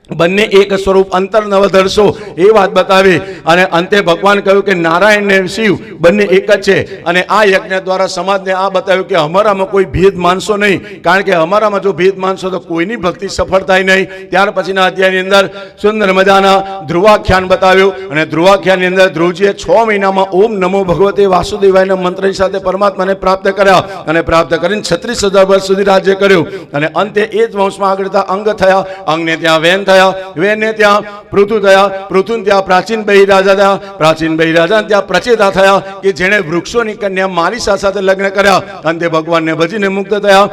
બંને એક સ્વરૂપ, અંતર નવ ધરશો, એ વાત બતાવી. અને અંતે ભગવાન કહ્યું કે નારાયણ ને શિવ બંને એક જ છે. અને આ યજ્ઞ દ્વારા સમાજને આ બતાવ્યું કે અમારામાં કોઈ ભેદ માનશો નહીં, કારણ કે અમારામાં જો ભેદ માનશો તો કોઈની ભક્તિ સફળ થાય નહીં. ત્યાર પછીના અધ્યાયની અંદર સુંદર મજાના ધ્રુવાખ્યાન બતાવ્યું. અને ધ્રુવાખ્યાનની અંદર ધ્રુવજીએ 6 મહિનામાં ઓમ નમો ભગવતે વાસુદેવાયના મંત્રની સાથે પરમાત્માને પ્રાપ્ત કર્યા. અને પ્રાપ્ત કરીને 36,000 વર્ષ સુધી રાજ્ય કર્યું. અને અંતે એ જ વંશમાં આગળ અંગ થયા. અંગને ત્યાં વેન થયા, વેને ત્યાં પૃથુ થયા, પૃથુ ત્યાં પ્રાચીન બહિરાજા થયા, પ્રાચીન બહિરાજા ત્યાં પ્રચેતા થયા, કે જેણે વૃક્ષોની કન્યા મારીસા સાથે લગ્ન કર્યા. અંતે ભગવાનને ભજીને મુક્ત થયા.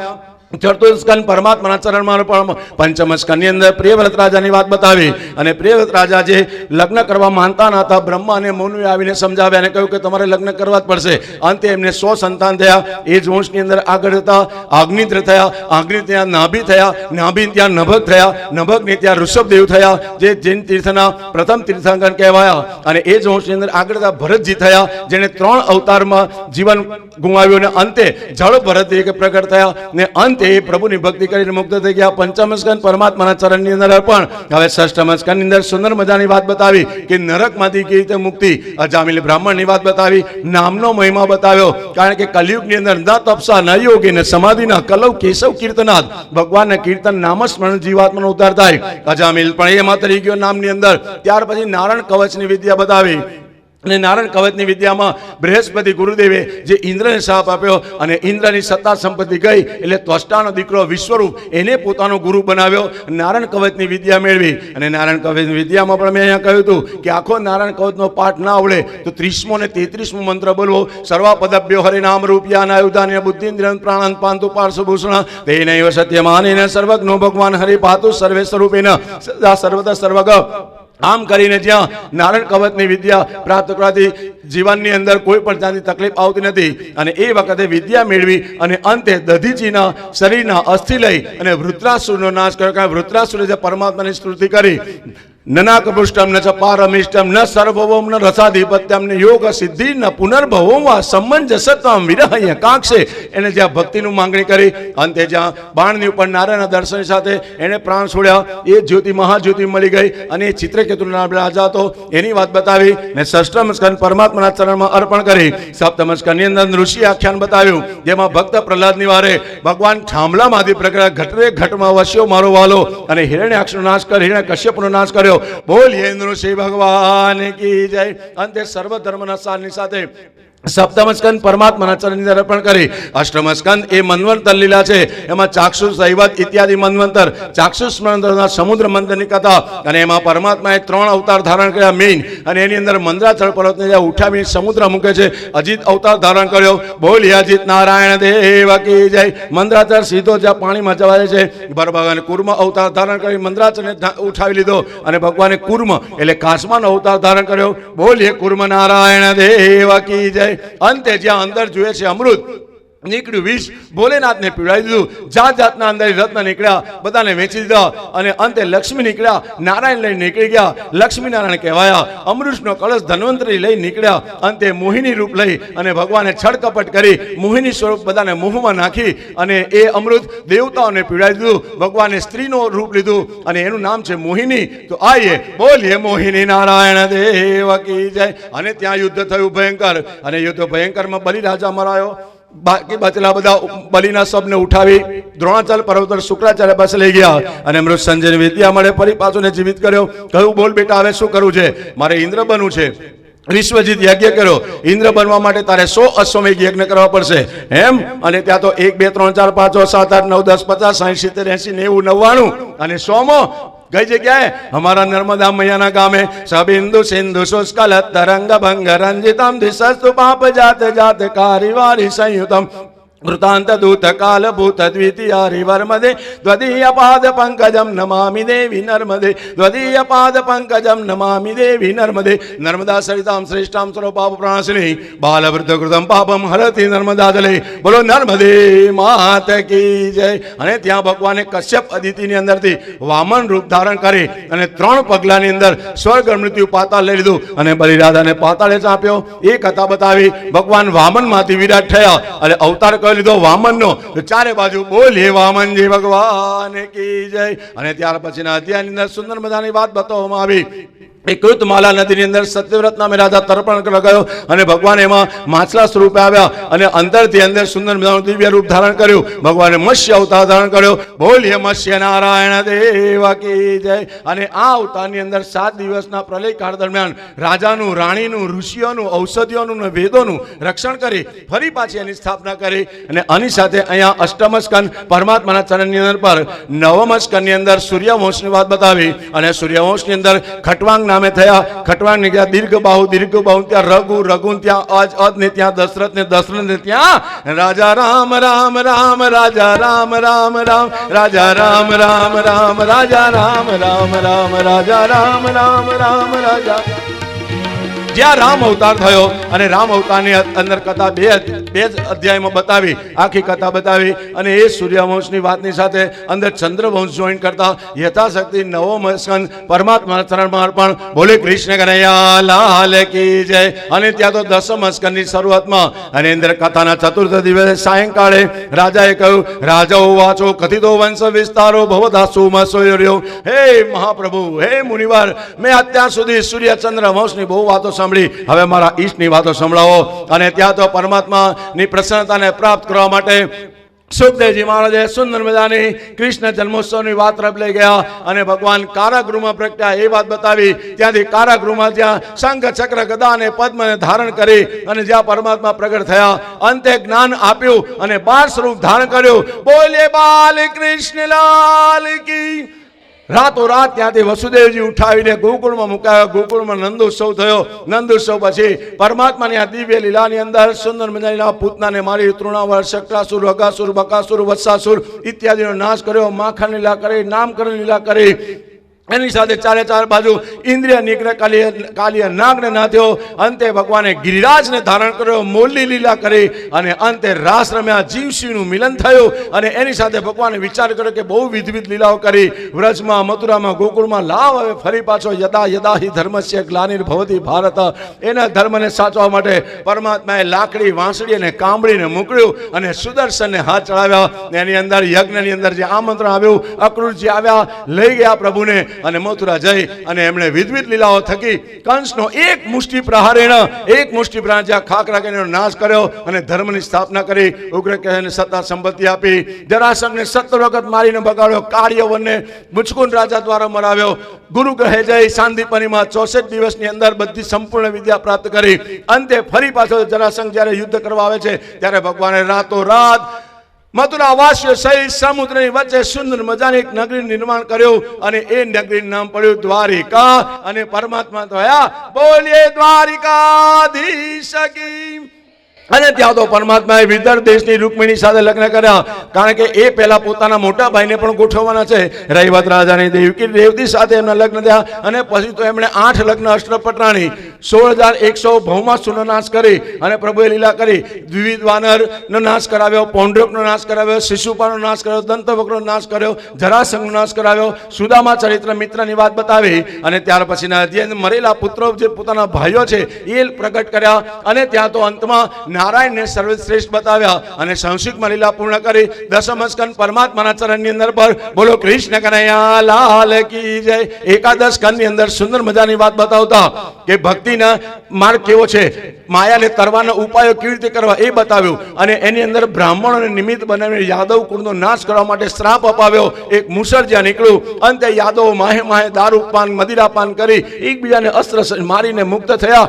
ચતુર્થ સ્કંદ પરમાત્માના ચરણમાં પણ. પંચમ સ્કંદની અંદર પ્રિયવ્રત રાજાની વાત બતાવી. અને પ્રિયવ્રત રાજા જે લગ્ન કરવા માનતા ન હતા, બ્રહ્મા અને મનુએ આવીને સમજાવ્યા અને કહ્યું કે તમારે લગ્ન કરવા જ પડશે. અંતે એમને 100 સંતાન થયા. એ જ વંશની અંદર આગળ હતા અગ્નિદ્ર થયા, અગ્નિ ત્યાં નાભી થયા, નાભી ત્યાં નભક થયા, નભકને ત્યાં ઋષભદેવ થયા, જે જૈન તીર્થના પ્રથમ તીર્થંકર કહેવાયા. અને એ જ વંશની અંદર આગળ હતા ભરતજી થયા, જેને 3 અવતારમાં જીવન ગુમાવ્યું. અને અંતે જળ ભરત તરીકે પ્રગટ થયા. ને અંતે એ પ્રભુની ભક્તિ કરીને મુક્ત થઈ ગયા. પંચમ સ્કંદ પરમાત્માના ચરણની અંદર અર્પણ. હવે ષષ્ઠમ સ્કંદની અંદર સુંદર મજાની વાત બતાવી કે નરકમાંથી કેવી રીતે મુક્તિ. અજામિલ બ્રાહ્મણની વાત બતાવી, નામનો મહિમા બતાવ્યો. કારણ કે કલિયુગની અંદર ન તપસા, ન યોગી, ન સમાધિના કલવ કેશવ કીર્તનાથ. ભગવાનના કીર્તન નામસ્મરણ જીવાત્માનો ઉદ્ધાર થાય. અજામિલ પણ એમાં તરી ગયો નામની અંદર. ત્યાર પછી નારાયણ કવચની વિદ્યા બતાવી. અને નારાયણ કવચની વિદ્યામાં બૃહસ્પતિ ગુરુદેવે જે ઇન્દ્રને શાપ આપ્યો, અને ઇન્દ્રની સત્તા સંપત્તિ ગઈ એટલે ત્વષ્ટાનો દીકરો વિશ્વરૂપ એને પોતાનો ગુરુ બનાવ્યો. નારાયણ કવચની વિદ્યા મેળવી. અને નારાયણ કવચની વિદ્યામાં પણ મેં અહીંયા કહ્યું હતું કે આખો નારાયણ કવચનો પાઠ ના આવડે તો 30મો અને 33મો મંત્ર બોલવો. સર્વાપદભ્યો હરે નામ રૂપિયા આયુધાન્ય બુદ્ધિન્દ્રિયં પ્રાણન પાંતુ પાર્શ્વભૂષણ તેનૈવ સત્યમાનેન સર્વજ્ઞો ભગવાન હરિ પાતુ સર્વે સ્વરૂપેન સદા સર્વદા સર્વગ. આમ કરીને જ્યાં નારાયણ કવચની વિદ્યા પ્રાપ્ત કરવાથી જીવનની અંદર કોઈ પણ જાતની તકલીફ આવતી નથી. અને એ વખતે વિદ્યા મેળવી અને અંતે દધીચીના શરીરના અસ્થિ લઈ અને વૃત્રાસુરનો નાશ કર્યો. કારણ વૃત્રાસુરે જે પરમાત્માની સ્તુતિ કરી, નનાકપૃષ્ટમ ન ચ પારમિષ્ટમ ન સર્વભૌમ ન રસાધિપત્યમ ન યોગ સિદ્ધિ ન પુનર્ભવમ વા સમંજસત્વમ વિરહય કાંક્ષે. એને જ્યાં ભક્તિનું માંગણી કરી, અંતે જ્યાં બાણની ઉપર નારાયણના દર્શન સાથે એને પ્રાણ છોડ્યા. એ જ્યોતિ મહાજ્યોતિ મળી ગઈ. અને એ ચિત્રકેતુના રાજા હતો એની વાત બતાવી. ને ષષ્ઠમ સ્કંદ પરમાત્માના ચરણમાં અર્પણ કરી. સપ્તમ સ્કંદની અંદર ઋષિ આખ્યાન બતાવ્યું, જેમાં ભક્ત પ્રહલાદની વારે ભગવાન થાંભલામાંથી પ્રગટ, ઘટરે ઘટમાં વસ્યો મારો વાલો. અને હિરણ્યાક્ષનો નાશ કરી હિરણ્યકશ્યપનો નાશ કર્યો. બોલીએ નૃસિંહ ભગવાન કી જય. અંતે સર્વ ધર્મના સારની સાથે સપ્તમ સ્કંદ પરમાત્માના ચરણની અર્પણ કરી. અષ્ટમ સ્કંદ એ મન્વંતર લીલા છે. એમાં ચાક્ષુષ, દૈવત ઇત્યાદિ મન્વંતર, ચાક્ષુષ મંત્રના સમુદ્ર મંથનની કથા. અને એમાં પરમાત્માએ 3 અવતાર ધારણ કર્યા મેઇન. અને એની અંદર મંદરાચળ પર્વતને જ્યાં ઉઠાવીને સમુદ્ર મૂકે છે, અજીત અવતાર ધારણ કર્યો. બોલી અજીત નારાયણ દેવ કી જય. મંદરાચળ સીધો જ્યાં પાણીમાં જવાય છે, ભગવાને કુર્મ અવતાર ધારણ કરી મંદરાચળને ઉઠાવી લીધો. અને ભગવાને કુર્મ એટલે કાસમાનો અવતાર ધારણ કર્યો. બોલીએ કુર્મ નારાયણ દેવ કી જય. અંતે જ્યાં અંદર જોઈએ છે અમૃત નીકળ્યું, વિષ ભોલેનાથને પીવડાવી દીધું. જાત જાતના અંદર રત્ન નીકળ્યા, બધાને વેચી દીધા. અને અંતે લક્ષ્મી નીકળ્યા, નારાયણ લઈને નીકળી ગયા, લક્ષ્મી નારાયણ કહેવાયા. અમૃતનો કળશ ધન્વંતરી લઈ નીકળ્યા. અંતે મોહિની રૂપ લઈ અને ભગવાને છળકપટ કરી મોહિની સ્વરૂપ બધાને મોહમાં નાખી અને એ અમૃત દેવતાઓને પીવડાવી દીધું. ભગવાને સ્ત્રીનો રૂપ લીધું અને એનું નામ છે મોહિની. તો આઈએ બોલીએ મોહિની નારાયણ દેવ કી જય. અને ત્યાં યુદ્ધ થયું ભયંકર. અને યુદ્ધ ભયંકરમાં બલિ રાજા મરાયો. બાકી બચેલા બધા બલિના શબને ઉઠાવી દ્રોણાચલ પર્વત પર શુક્રાચાર્ય પાસે લઈ ગયા. અને અમૃત સંજયની વિદ્યા મળે, ફરી પાછું જીવિત કર્યો. કહ્યું બોલ બેટા, હવે શું કરવું છે? મારે ઇન્દ્ર બનવું છે. વિશ્વજીત યજ્ઞ કર્યો. ઇન્દ્ર બનવા માટે તારે 100 અશ્વમેઘ યજ્ઞ કરવા પડશે એમ. અને ત્યાં તો 1 2 3 4 5 6 7 8 9 10 50 60 70 80 90 99 અને 100મો કઈ જગ્યાએ? અમારા નર્મદા મૈયાના ગામે સબિંદુ સિંધુ શુષ્કલ તરંગ ભંગ રંજિતમ દિશસ્તુ પાપ જાત જાત કારિવારી સંયુતમ વૃતાંત દૂત કાલ ભૂત દ્વિતીય રિવર્મદે દ્વિતીય પાદ પંકજમ નમામિ દેવી નર્મદે દ્વિતીય પાદ પંકજમ નમામિ દેવી નર્મદે નર્મદા સરિતામ શ્રેષ્ઠામ સર્વ પાપ પ્રણાશિની બાલ વૃદ્ધ કૃતમ પાપમ હરતી નર્મદા જલે. બોલો નર્મદે માત કી જય. અને ત્યાં ભગવાને કશ્યપ અદિતિની અંદરથી વામન રૂપ ધારણ કરી અને 3 પગલાની અંદર સ્વર્ગ મૃત્યુ પાતાળ લઈ લીધું અને બલિરાધાને પાતાળે ચાંપ્યો. એ કથા બતાવી. ભગવાન વામનમાંથી વિરાટ થયા અને અવતાર લીધો વામનનો. ચારે બાજુ બોલીએ વામનજી ભગવાન કી જય. અને ત્યાર પછીના અધ્યાયની અંદર સુંદર મજાની વાત બતાવવામાં આવી. એ કૃતમાલા નદીની અંદર સત્યવ્રત નામે રાજા તર્પણ લગાયો અને ભગવાન એમાં માછલા સ્વરૂપે આવ્યા અને અંદરથી અંદર સુંદર મજાનું દિવ્ય રૂપ ધારણ કર્યું. ભગવાને મત્સ્ય અવતાર ધારણ કર્યો. બોલીએ મત્સ્ય નારાયણ દેવ કી જય. અને આ અવતારની અંદર 7 દિવસના પ્રલય કાળ દરમિયાન રાજાનું, રાણીનું, ઋષિઓનું, ઔષધિઓનું અને વેદોનું રક્ષણ કરી ફરી પાછી એની સ્થાપના કરી. અને આની સાથે અહીંયા અષ્ટમ સ્કંદ પરમાત્માના ચરણની અંદર પર નવમ સ્કંદની અંદર સૂર્યવંશની વાત બતાવી. અને સૂર્યવંશની અંદર ખટવાંગ નામે થયા. ખટવાંગ ને ત્યાં દીર્ઘ બાહુ ત્યાં રઘુ, રઘુ ત્યાં અજ ને ત્યાં દશરથ ને ત્યાં રાજા રામ રામ રામ રાજા રામ રામ રામ રાજા રામ રામ રામ રાજા રામ રામ રામ રાજા રામ રામ રામ રાજા. જ્યાં રામ અવતાર થયો અને રામ અવતારની અંદર કથા બે જ અધ્યાયમાં બતાવી, આખી કથા બતાવી. અને એ સૂર્યવંશની વાતની સાથે અંદર ચંદ્રવંશ જોઈન કરતા યથાશક્તિ નવમ સ્કંદ પરમાત્માના ચરણમાં અર્પણ. બોલે કૃષ્ણ કનૈયા લાલ કી જય. અને ત્યાં તો દસમ સ્કંદની શરૂઆતમાં અને અંદર કથાના ચતુર્થ દિવસે સાયંકાળે રાજાએ કહ્યું, રાજાઓ વાંચો કથિતો વંશ વિસ્તારો ભવદા સુમસોર્યો. હે મહાપ્રભુ, હે મુનિવાર, મેં અત્યાર સુધી સૂર્ય ચંદ્ર વંશની બહુ વાતો સાંભળી, હવે મારા ઈષ્ટની વાતો સંભળાવો. અને ત્યાં તો પરમાત્માની પ્રસન્નતાને પ્રાપ્ત કરવા માટે સુખદેવજી મહારાજે સુંદર મજાની કૃષ્ણ જન્મોત્સવની વાત રબ લઈ ગયા અને ભગવાન કારાગૃહમાં પ્રગટ્યા એ વાત બતાવી. ત્યાંથી કારાગૃહમાં જ્યાં શંખ ચક્ર ગદા અને પદ્મને ધારણ કરી અને જ્યાં પરમાત્મા પ્રગટ થયા, અંતે જ્ઞાન આપ્યું અને 12 સ્વરૂપ ધારણ કર્યું. બોલે બાલ કૃષ્ણ લાલ કી. રાતોરાત ત્યાંથી વસુદેવજી ઉઠાવીને ગોકુળમાં મુકાયા. ગોકુળમાં નંદોત્સવ થયો. નંદોત્સવ પછી પરમાત્માની આ દિવ્ય લીલાની અંદર સુંદર મજાના પૂતનાને મારી, તૃણાવર, શક્રાસુર, અગાસુર, બકાસુર, વત્સાસુર ઇત્યાદિનો નાશ કર્યો. માખણ લીલા કરી, નામકરણ લીલા કરી. એની સાથે ચારે ચાર બાજુ ઇન્દ્રિય નિગ્રહ કાલિય નાગને નાથ્યો. અંતે ભગવાને ગિરિરાજને ધારણ કર્યો, મોરલી લીલા કરી અને અંતે રાસ રમ્યા. જીવશિવનું મિલન થયું અને એની સાથે ભગવાને વિચાર કર્યો કે બહુ વિધવિધ લીલાઓ કરી વ્રજમાં, મથુરામાં, ગોકુળમાં. લાવ હવે ફરી પાછો યદા યદા હિ ધર્મસ્ય ગ્લાનિર્ભવતિ ભારત. એના ધર્મને સાચવા માટે પરમાત્માએ લાકડી, વાંસળી અને કાંબળીને મોકલ્યું અને સુદર્શનને હાથ ચડાવ્યા. એની અંદર યજ્ઞની અંદર જે આમંત્રણ આવ્યું, અક્રૂરજી આવ્યા, લઈ ગયા પ્રભુને અને મથુરા જઈ અને એમણે વિધવિધ લીલાઓ થકી કંસનો એક મુષ્ટિ પ્રહારેણ જ્યાં ખાખરા કરીને નાશ કર્યો અને ધર્મની સ્થાપના કરી. ઉગ્રકેશને સત્તા સંપત્તિ આપી. જરાસંઘને 17 વખત મારીને બગાડ્યો. કાર્યવનને મુચકુંદ રાજા દ્વારા મરાવ્યો. ગુરુ ગ્રહે જઈ શાંતિપનીમાં 64 દિવસની અંદર બધી સંપૂર્ણ વિદ્યા પ્રાપ્ત કરી. અંતે ફરી પાછો જરાસંઘ જ્યારે યુદ્ધ કરવા આવે છે ત્યારે ભગવાને રાતોરાત મથુરા વાસીઓ સહિત સમુદ્રની વચ્ચે સુંદર મજાની એક નગરી નિર્માણ કર્યું અને એ નગરીનું નામ પડ્યું દ્વારિકા. અને પરમાત્મા થયા બોલીએ દ્વારિકાધીશ કી. અને ત્યાં તો પરમાત્માએ વિદર્ભ દેશની રૂકમિણી સાથે લગ્ન કર્યા, કારણ કે એ પહેલા પોતાના મોટા ભાઈને પણ ગોઠવવાના છે. રૈવત રાજાની દેવકી રેવતી સાથે એમના લગ્ન થયા અને પછી તો એમણે 8 લગ્ન અષ્ટપટરાણી 16,100 ભૌમાસુરનો નાશ કરી અને પ્રભુએ લીલા કરી. દ્વિવિધ વાનરનો નાશ કરાવ્યો, પૌંડ્રકનો નાશ કરાવ્યો, શિશુપાનો નાશ કર્યો, દંતવક્રનો નાશ કર્યો, જરાસંઘનો નાશ કરાવ્યો. સુદામા ચરિત્ર મિત્રની વાત બતાવી અને ત્યાર પછીના અધ્યાય મરેલા પુત્રો જે પોતાના ભાઈઓ છે એ પ્રગટ કર્યા. અને ત્યાં તો અંતમાં નારાયણને સર્વશ્રેષ્ઠ બતાવ્યા અને સંસ્કૃતમાં લીલા પૂર્ણ કરી. દસમ સ્કંદ પરમાત્માના ચરણની અંદર પર બોલો કૃષ્ણ કનૈયા લાલ કી જય. એકાદશ સ્કંદની અંદર સુંદર મજાની વાત બતાવતા કે ભક્તિના માર્ગ કેવો છે, માયાને તરવાના ઉપાયો કેવી રીતે કરવા એ બતાવ્યું. અને એની અંદર બ્રાહ્મણોને નિમિત્ત બનાવીને યાદવ કુળનો નાશ કરવા માટે શ્રાપ અપાવ્યો. એક મુસળ જ્યાં નીકળ્યું, અંતે યાદવો માહે માહે દારૂપાન, મદિરાપાન કરી એકબીજાને અસ્ત્ર મારીને મુક્ત થયા.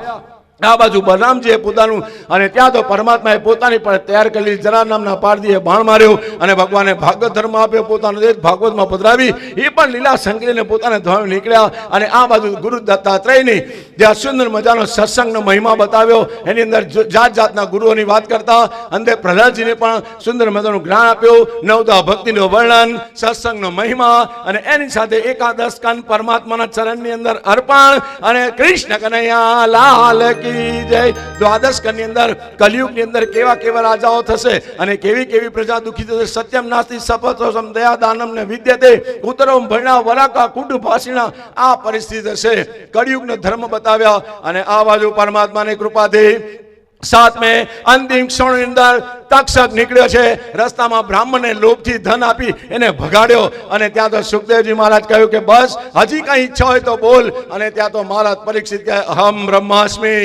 આ બાજુ બલરામજીએ પોતાનું અને ત્યાં તો પરમાત્માએ પોતાની પણ તૈયાર કરેલી જરા નામના પારધીએ બાણ માર્યો અને ભગવાને ભાગવત ધર્મ આપ્યો, પોતાનો દેહ ભાગવતમાં પધરાવી. એ પણ લીલા સંકળીને પોતાને ધર્મ નીકળ્યા. અને આ બાજુ ગુરુ દત્તાત્રેયની જ્યાં સુંદર મજાનો સત્સંગનો મહિમા બતાવ્યો, એની અંદર જાત જાતના ગુરુઓની વાત કરતા. અંતે પ્રહલાદજીને પણ સુંદર મજાનું જ્ઞાન આપ્યું, નવદા ભક્તિનું વર્ણન, સત્સંગનો મહિમા, અને એની સાથે એકાદશ કાન પરમાત્માના ચરણની અંદર અર્પણ. અને કૃષ્ણ કનૈયા લાલ કી જય. દ્વાદશ કની અંદર કલિયુગની અંદર કેવા કેવા રાજાઓ થશે અને કેવી કેવી પ્રજા દુખી થશે. સત્યમ નાસ્તિ સપથોસમ દયા દાનમ ને વિદ્યતે ઉત્તરમ ભણ્યા વરાકા કુંડ ભાષિણા. આ પરિસ્થિતિ હશે. કળિયુગનો ધર્મ બતાવ્યા. અને આ બાજુ પરમાત્માની કૃપાથી 7મે અંતિમ ક્ષણની અંદર તક્ષક નીકળ્યો છે. રસ્તામાં બ્રાહ્મણને લોભથી ધન આપી એને ભગાડ્યો. અને ત્યાં તો સુખદેવજી મહારાજ કહ્યું કે બસ હજી કઈ ઈચ્છા હોય તો બોલ. અને ત્યાં તો મહારાજ પરીક્ષિત કહે અહમ બ્રહ્માસ્મિ,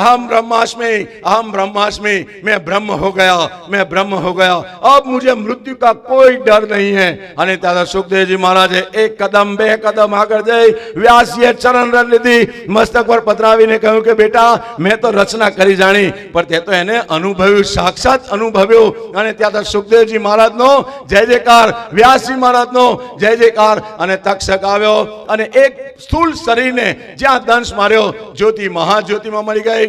અહમ બ્રહ્માસ્મિ, અહમ બ્રह्मास्मि. मैं ब्रह्म हो गया, मैं ब्रह्म हो गया, अब मुझे मृत्यु का कोई डर नहीं है. અને ત્યાં તો સુખદેવજી મહારાજે એક કદમ બે કદમ આગળ જઈ વ્યાસજીએ ચરણ રજ લીધી, મસ્તક પર પધરાવીને કહ્યું કે બેટા મેં તો રચના કરી જાણી, પણ તે તો એને અનુભવ્યું, સાક્ષાત અનુભવ્યું. અને ત્યાં તો સુખદેવજી મહારાજનો જય જયકાર, વ્યાસજી મહારાજનો જય જયકાર. અને તક્ષક આવ્યો અને એક સ્થૂળ શરીરને જ્યાં દંશ માર્યો, જ્યોતિ મહાજ્યોતિમાં મળી ગઈ.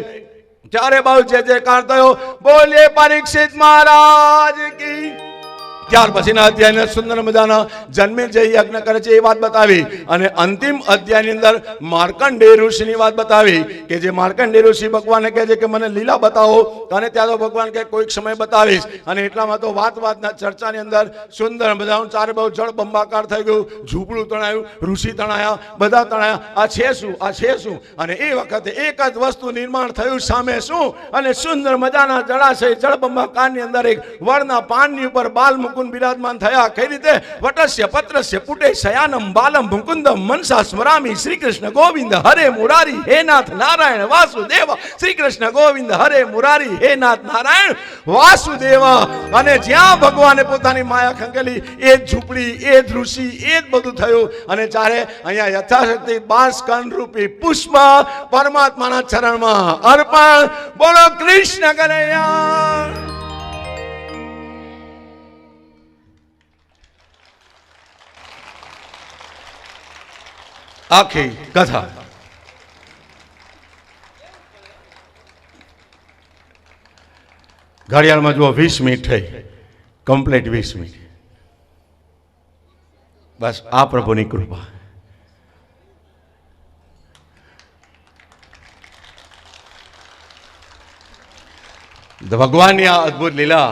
ચારે બાજુ જય જયકાર થયો. બોલીએ પરીક્ષિત મહારાજ કી. ત્યાર પછીના અધ્યાયને સુંદર મજાના જન્મેજય યજ્ઞ કરે છે એ વાત બતાવી. અને અંતિમ અધ્યાયની અંદર માર્કંડેય ઋષિની વાત બતાવી કે જે માર્કંડેય ઋષિ ભગવાનને કહે છે કે મને લીલા બતાવો. અને ત્યાં તો ભગવાન કે કોઈક સમય બતાવીશ. અને એટલામાં તો વાતના ચર્ચાની અંદર સુંદર મજાનું ચારે બાજુ જળ બંબાકાર થઈ ગયું, ઝૂંપડું તણાયું, ઋષિ તણાયા, બધા તણાયા. આ છે શું, આ છે શું? અને એ વખતે એક જ વસ્તુ નિર્માણ થયું, સામે શું? અને સુંદર મજાના જળાશય જળ બંબાકારની અંદર એક વડના પાનની ઉપર બાલ બિરાજમાન થયા. કઈ રીતે? વટસ્ય પત્રસ્ય પુટે શયાનમ બાલમ મુકુંદમ મનસા સ્મરામી. શ્રી કૃષ્ણ ગોવિંદ હરે મુરારી હે નાથ નારાયણ વાસુદેવ. શ્રી કૃષ્ણ ગોવિંદ હરે મુરારી હે નાથ નારાયણ વાસુદેવ. અને જ્યાં ભગવાને પોતાની માયા ખંકેલી એ જ ઝૂંપડી, એ જ ઋષિ, એ જ બધું થયું. અને ચારે અહીંયા યથાશક્તિ 12 સ્કંદ રૂપી પુષ્પ પરમાત્માના ચરણમાં અર્પણ. બોલો કૃષ્ણ કનૈયા. આખી કથા ઘડિયાળમાં જુઓ 20 મિનિટ થઈ, કમ્પ્લીટ 20 મિનિટ. બસ આ પ્રભુની કૃપા. ભગવાનની આ અદ્ભુત લીલા.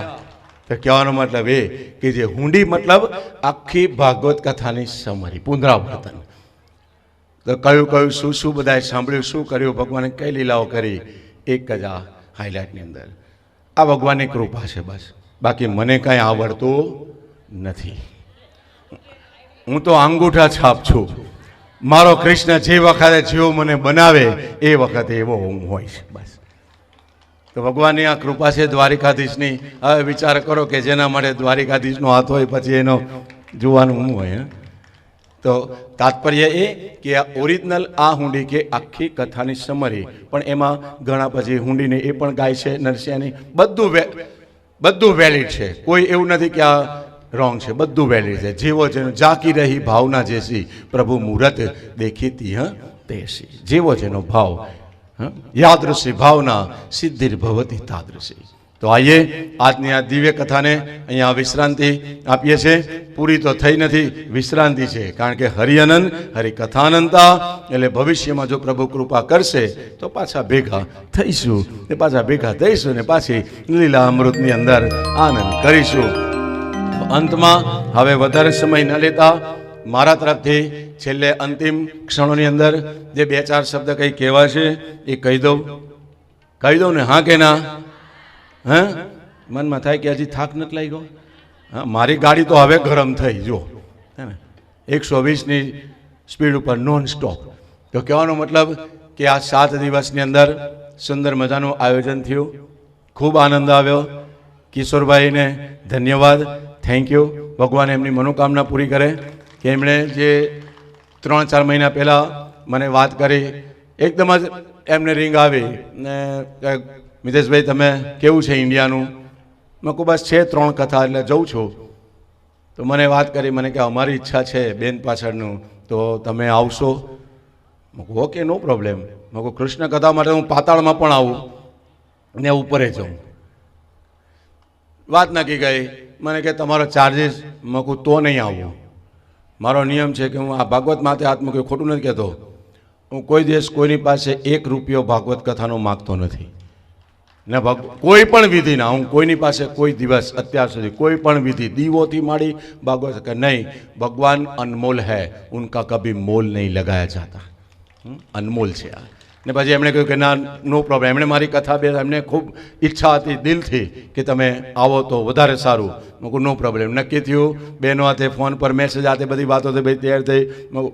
તો કહેવાનો મતલબ એ કે જે હુંડી મતલબ આખી ભાગવત કથાની સમરી, પુનરાવર્તન. તો કયું કયું શું શું બધાએ સાંભળ્યું, શું કર્યું, ભગવાને કઈ લીલાઓ કરી, એક જ આ હાઇલાઇટની અંદર. આ ભગવાનની કૃપા છે બસ. બાકી મને કાંઈ આવડતું નથી. હું તો અંગૂઠા છાપ છું. મારો કૃષ્ણ જે વખતે જેવો મને બનાવે એ વખતે એવો હું હોઈશ બસ. તો ભગવાનની આ કૃપા છે દ્વારિકાધીશની. હવે વિચાર કરો કે જેના માટે દ્વારિકાધીશનો હાથ હોય પછી એનો જોવાનું હું હોય. તો તાત્પર્ય એ કે આ ઓરિજિનલ આ હુંડી કે આખી કથાની સમરી, પણ એમાં ઘણા પછી હુંડીને એ પણ ગાય છે નરસિંહની. બધું વેલિડ છે, કોઈ એવું નથી કે આ રોંગ છે, બધું વેલિડ છે. જેવો જેનો જાકી રહી ભાવના જેસી પ્રભુ મુહૂર્ત દેખીતી તેસી. જેવો જેનો ભાવ, યાદૃશી ભાવના સિદ્ધિર ભવતી તાદૃશી. તો આઈએ આજની આ દિવ્ય કથાને અહીંયા વિશ્રાંતિ આપીએ છીએ. પૂરી તો થઈ નથી, વિશ્રાંતિ છે. કારણ કે હરિઅનંત હરિકથાનંતા, એટલે ભવિષ્યમાં જો પ્રભુ કૃપા કરશે તો પાછા ભેગા થઈશું ને પાછી લીલા અમૃતની અંદર આનંદ કરીશું. અંતમાં હવે વધારે સમય ન લેતા મારા તરફથી છેલ્લે અંતિમ ક્ષણોની અંદર જે 2-4 શબ્દ કંઈ કહેવા છે એ કહી દઉં ને? હા કે ના? હા, મનમાં થાય કે હજી થાક નથી લાગ્યો? હા, મારી ગાડી તો હવે ગરમ થઈ, જો હે ને 120ની સ્પીડ ઉપર નોન સ્ટોપ. તો કહેવાનો મતલબ કે આ 7 દિવસની અંદર સુંદર મજાનું આયોજન થયું, ખૂબ આનંદ આવ્યો. કિશોરભાઈને ધન્યવાદ, થેન્ક યુ. ભગવાન એમની મનોકામના પૂરી કરે કે એમણે જે 3-4 મહિના પહેલાં મને વાત કરી, એકદમ જ એમને રિંગ આવી ને કહે, મિતેશભાઈ તમે કેવું છે ઇન્ડિયાનું? મેં કહું બસ છે 3 કથા એટલે જઉં છું. તો મને વાત કરી, મને કે અમારી ઈચ્છા છે બેન પાછળનું, તો તમે આવશો? મેં કહું ઓકે નો પ્રોબ્લેમ. મેં કહું કૃષ્ણ કથા માટે હું પાતાળમાં પણ આવું ને ઉપરે જાઉં. વાત નક્કી ગઈ. મને કે તમારો ચાર્જીસ? મેં કહું તો નહીં આવું. મારો નિયમ છે કે હું આ ભાગવત માટે હાથ મૂક્યો, ખોટું નથી કહેતો. હું કોઈ દિવસ કોઈની પાસે 1 રૂપિયો ભાગવત કથાનો માગતો નથી ને કોઈ પણ વિધિ ના. હું કોઈની પાસે કોઈ દિવસ અત્યાર સુધી કોઈ પણ વિધિ દીવોથી માંડી ભાગવત કે નહીં, ભગવાન અનમોલ હૈ, ઉનકા કભી મોલ નહીં લગાયા જાતા. અનમોલ છે આ. ને પછી એમણે કહ્યું કે ના નો પ્રોબ્લેમ. એમણે મારી કથા બે એમને ખૂબ ઈચ્છા હતી દિલથી કે તમે આવો તો વધારે સારું. મેં કહું નો પ્રોબ્લેમ. નક્કી થયું. બહેનો હાથે ફોન પર મેસેજ હાથે બધી વાતો થઈ, ભાઈ તૈયાર થઈ.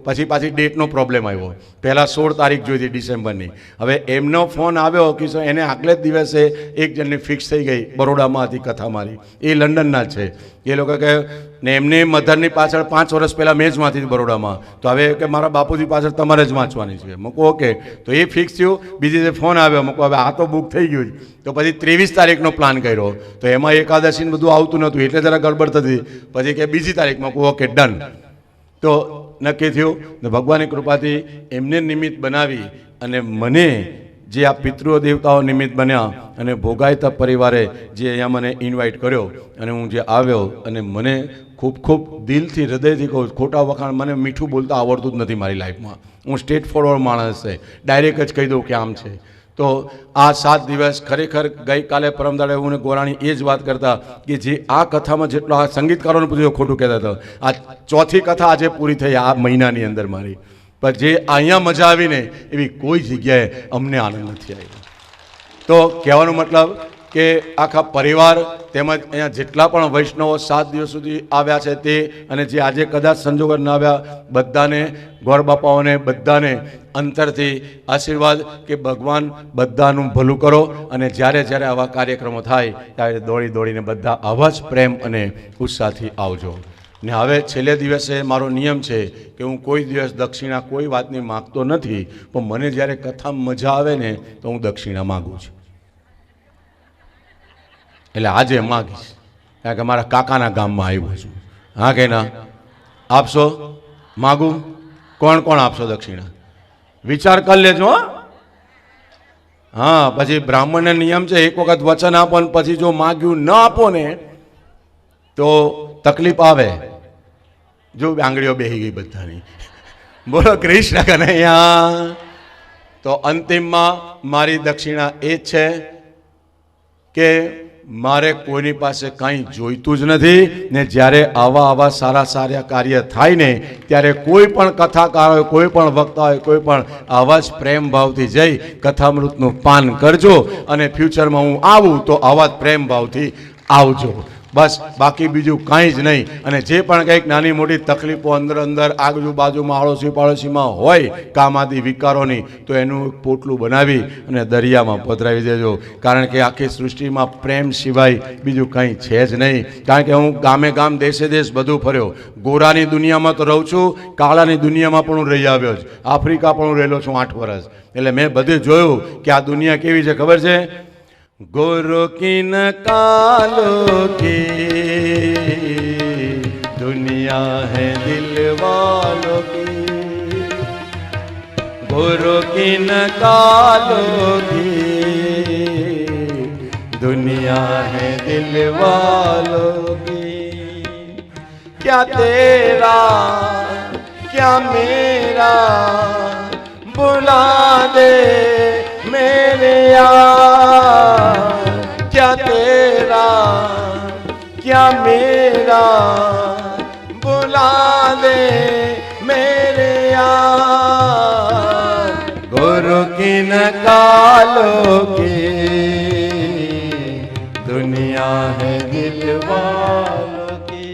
પછી પાછી ડેટનો પ્રોબ્લેમ આવ્યો. પહેલાં 16 તારીખ જોઈ હતી ડિસેમ્બરની. હવે એમનો ફોન આવ્યો કે એને આગલે જ દિવસે એક જણની ફિક્સ થઈ ગઈ, બરોડામાં હતી કથા મારી, એ લંડનના જ છે. એ લોકો કહે ને એમની મધરની પાછળ 5 વર્ષ પહેલાં મેં જ વાંચી હતી બરોડામાં, તો હવે કે મારા બાપુજી પાછળ તમારે જ વાંચવાની છે. મૂકો ઓકે. તો એ ફિક્સ થયું. બીજી જે ફોન આવ્યો, મૂકો હવે આ તો બુક થઈ ગયું જ. તો પછી 23 તારીખનો પ્લાન કર્યો. તો એમાં એકાદશીને બધું આવતું નહોતું એટલે જરા ગડબડ થતી. પછી કે બીજી તારીખમાં કહું ઓકે ડન. તો નક્કી થયું ને ભગવાનની કૃપાથી એમને નિમિત્ત બનાવી અને મને જે આ પિતૃ દેવતાઓ નિમિત્ત બન્યા અને ભોગાયતા પરિવારે જે અહીંયા મને ઇન્વાઇટ કર્યો અને હું જે આવ્યો અને મને ખૂબ ખૂબ દિલથી હૃદયથી કહું, ખોટા વખાણ, મને મીઠું બોલતા આવડતું જ નથી મારી લાઈફમાં. હું સ્ટ્રેટ ફોરવર્ડ માણસ છે, ડાયરેક્ટ જ કહી દઉં કે આમ છે. તો આ 7 દિવસ ખરેખર ગઈકાલે પરમદાડે હું ને ગોરાણી એ જ વાત કરતા કે જે આ કથામાં જેટલો આ સંગીતકારોને પૂછ્યું ખોટું કહેતા હતા. આ 4થી કથા આજે પૂરી થઈ આ મહિનાની અંદર મારી. પણ જે અહીંયા મજા આવી ને એવી કોઈ જગ્યાએ અમને આનંદ નથી આવ્યો. તો કહેવાનો મતલબ કે આખા પરિવાર તેમજ અહીંયા જેટલા પણ વૈષ્ણવો 7 દિવસ સુધી આવ્યા છે તે અને જે આજે કદાચ સંજોગો ન આવ્યા, બધાને ગોર બાપાઓને બધાને અંતરથી આશીર્વાદ કે ભગવાન બધાનું ભલું કરો અને જ્યારે જ્યારે આવા કાર્યક્રમો થાય ત્યારે દોડી દોડીને બધા આવા જ પ્રેમ અને ઉત્સાહથી આવજો. ને હવે છેલ્લે દિવસે મારો નિયમ છે કે હું કોઈ દિવસ દક્ષિણા કોઈ વાતની માગતો નથી, પણ મને જ્યારે કથામાં મજા આવે ને તો હું દક્ષિણા માગું છું. એટલે આજે માગીશ, કારણ કે મારા કાકાના ગામમાં આવ્યો છું. હા કે ના? આપશો? માગું? કોણ કોણ આપશો દક્ષિણા? વિચાર કરી લેજો. હા, પછી બ્રાહ્મણનો નિયમ છે એક વખત વચન આપો ને પછી જો માગ્યું ન આપો ને તો તકલીફ આવે. જો આંગળીઓ બેહી ગઈ બધાની. બોલો કૃષ્ણ કનૈયા. તો અંતિમમાં મારી દક્ષિણા એ જ છે કે મારે કોઈની પાસે કંઈ જોઈતું જ નથી ને જ્યારે આવા સારા સારા કાર્ય થાય ને ત્યારે કોઈ પણ કથાકાર હોય, કોઈ પણ વક્તા હોય, કોઈ પણ આવા જ પ્રેમ ભાવથી જઈ કથામૃતનું પાન કરજો અને ફ્યુચરમાં હું આવું તો આવા જ પ્રેમ ભાવથી આવજો. બસ બાકી બીજું કાંઈ જ નહીં. અને જે પણ કંઈક નાની મોટી તકલીફો અંદર આજુબાજુમાં આડોશી પાડોશીમાં હોય કામાદી વિકારોની, તો એનું પોટલું બનાવી અને દરિયામાં પધરાવી દેજો. કારણ કે આખી સૃષ્ટિમાં પ્રેમ સિવાય બીજું કંઈ છે જ નહીં. કારણ કે હું ગામે ગામ દેશે દેશ બધું ફર્યો. ગોરાની દુનિયામાં તો રહું છું, કાળાની દુનિયામાં પણ હું રહી આવ્યો છું. આફ્રિકા પણ હું રહેલો છું 8 વર્ષ. એટલે મેં બધે જોયું કે આ દુનિયા કેવી છે ખબર છે? गोरो की न कालो की दुनिया है दिल वालों की, गोरो की न कालो की दुनिया है दिल वालों की. क्या तेरा क्या मेरा बुला दे मेरे यार, क्या तेरा क्या मेरा बुला दे मेरे यार, गुरु की नकालो की दुनिया है दिल वालों की,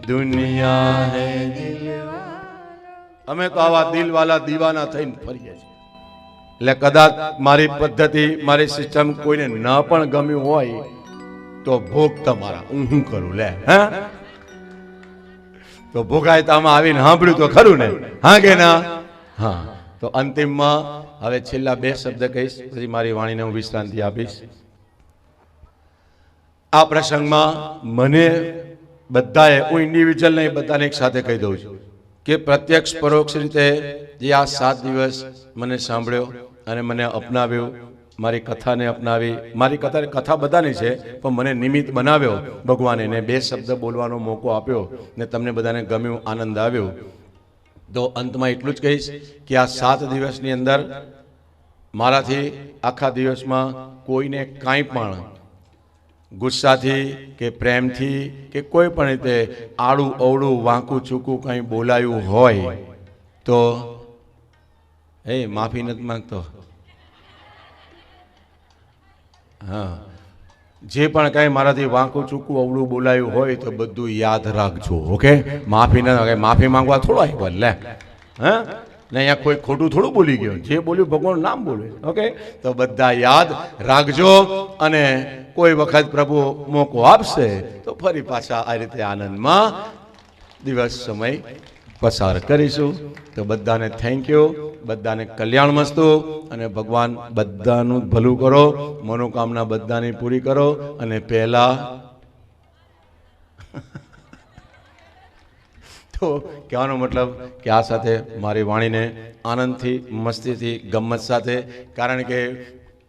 दुनिया है दिल. અમે તો આવા દિલવાલા દીવાના થઈને ફરીએ છીએ. એટલે કદાચ મારી પદ્ધતિ મારી સિસ્ટમ કોઈને ન પણ ગમ્યું હોય તો ભોગ તમારા હું શું કરું લે. હા, તો ભોગાયતામાં આવીને સાંભળ્યું તો ખરું ને? હા કે ના? હા. તો અંતિમમાં હવે છેલ્લા 2 શબ્દ કહીશ, પછી મારી વાણીને હું વિશ્રાંતિ આપીશ. આ પ્રસંગમાં મને બધાએ, હું ઇન્ડિવિજ્યુઅલ નહીં, બધાને એક સાથે કહી દઉં છું કે પ્રત્યક્ષ પરોક્ષ રીતે જે આ 7 દિવસ મને સાંભળ્યો અને મને અપનાવ્યો, મારી કથાને અપનાવી, મારી કથા બધાની છે પણ મને નિમિત્ત બનાવ્યો ભગવાને, ને 2 શબ્દ બોલવાનો મોકો આપ્યો ને તમને બધાને ગમ્યું, આનંદ આવ્યો. તો અંતમાં એટલું જ કહીશ કે આ 7 દિવસની અંદર મારાથી આખા દિવસમાં કોઈને કાંઈ પણ ગુસ્સાથી કે પ્રેમથી કે કોઈ પણ રીતે આડું અવળું વાંકું ચૂકું કંઈ બોલાયું હોય તો માફી નથી માંગતો. હા, જે પણ કાંઈ મારાથી વાંકું ચૂકું અવળું બોલાયું હોય તો બધું યાદ રાખજો. ઓકે, માફી ન, માફી માંગવા થોડો આવ્યો લે, હા ને અહીંયા કોઈ ખોટું થોડું બોલી ગયો, જે બોલ્યું ભગવાનનું નામ બોલે. ઓકે, તો બધા યાદ રાખજો અને કોઈ વખત પ્રભુ મોકો આપશે તો ફરી પાછા આ રીતે આનંદમાં દિવસ સમય પસાર કરીશું. તો બધાને થેન્ક યુ, બધાને કલ્યાણ મસ્તુ, અને ભગવાન બધાનું ભલું કરો, મનોકામના બધાની પૂરી કરો. અને પહેલા તો કહેવાનો મતલબ કે આ સાથે મારી વાણીને આનંદથી, મસ્તીથી, ગમ્મત સાથે, કારણ કે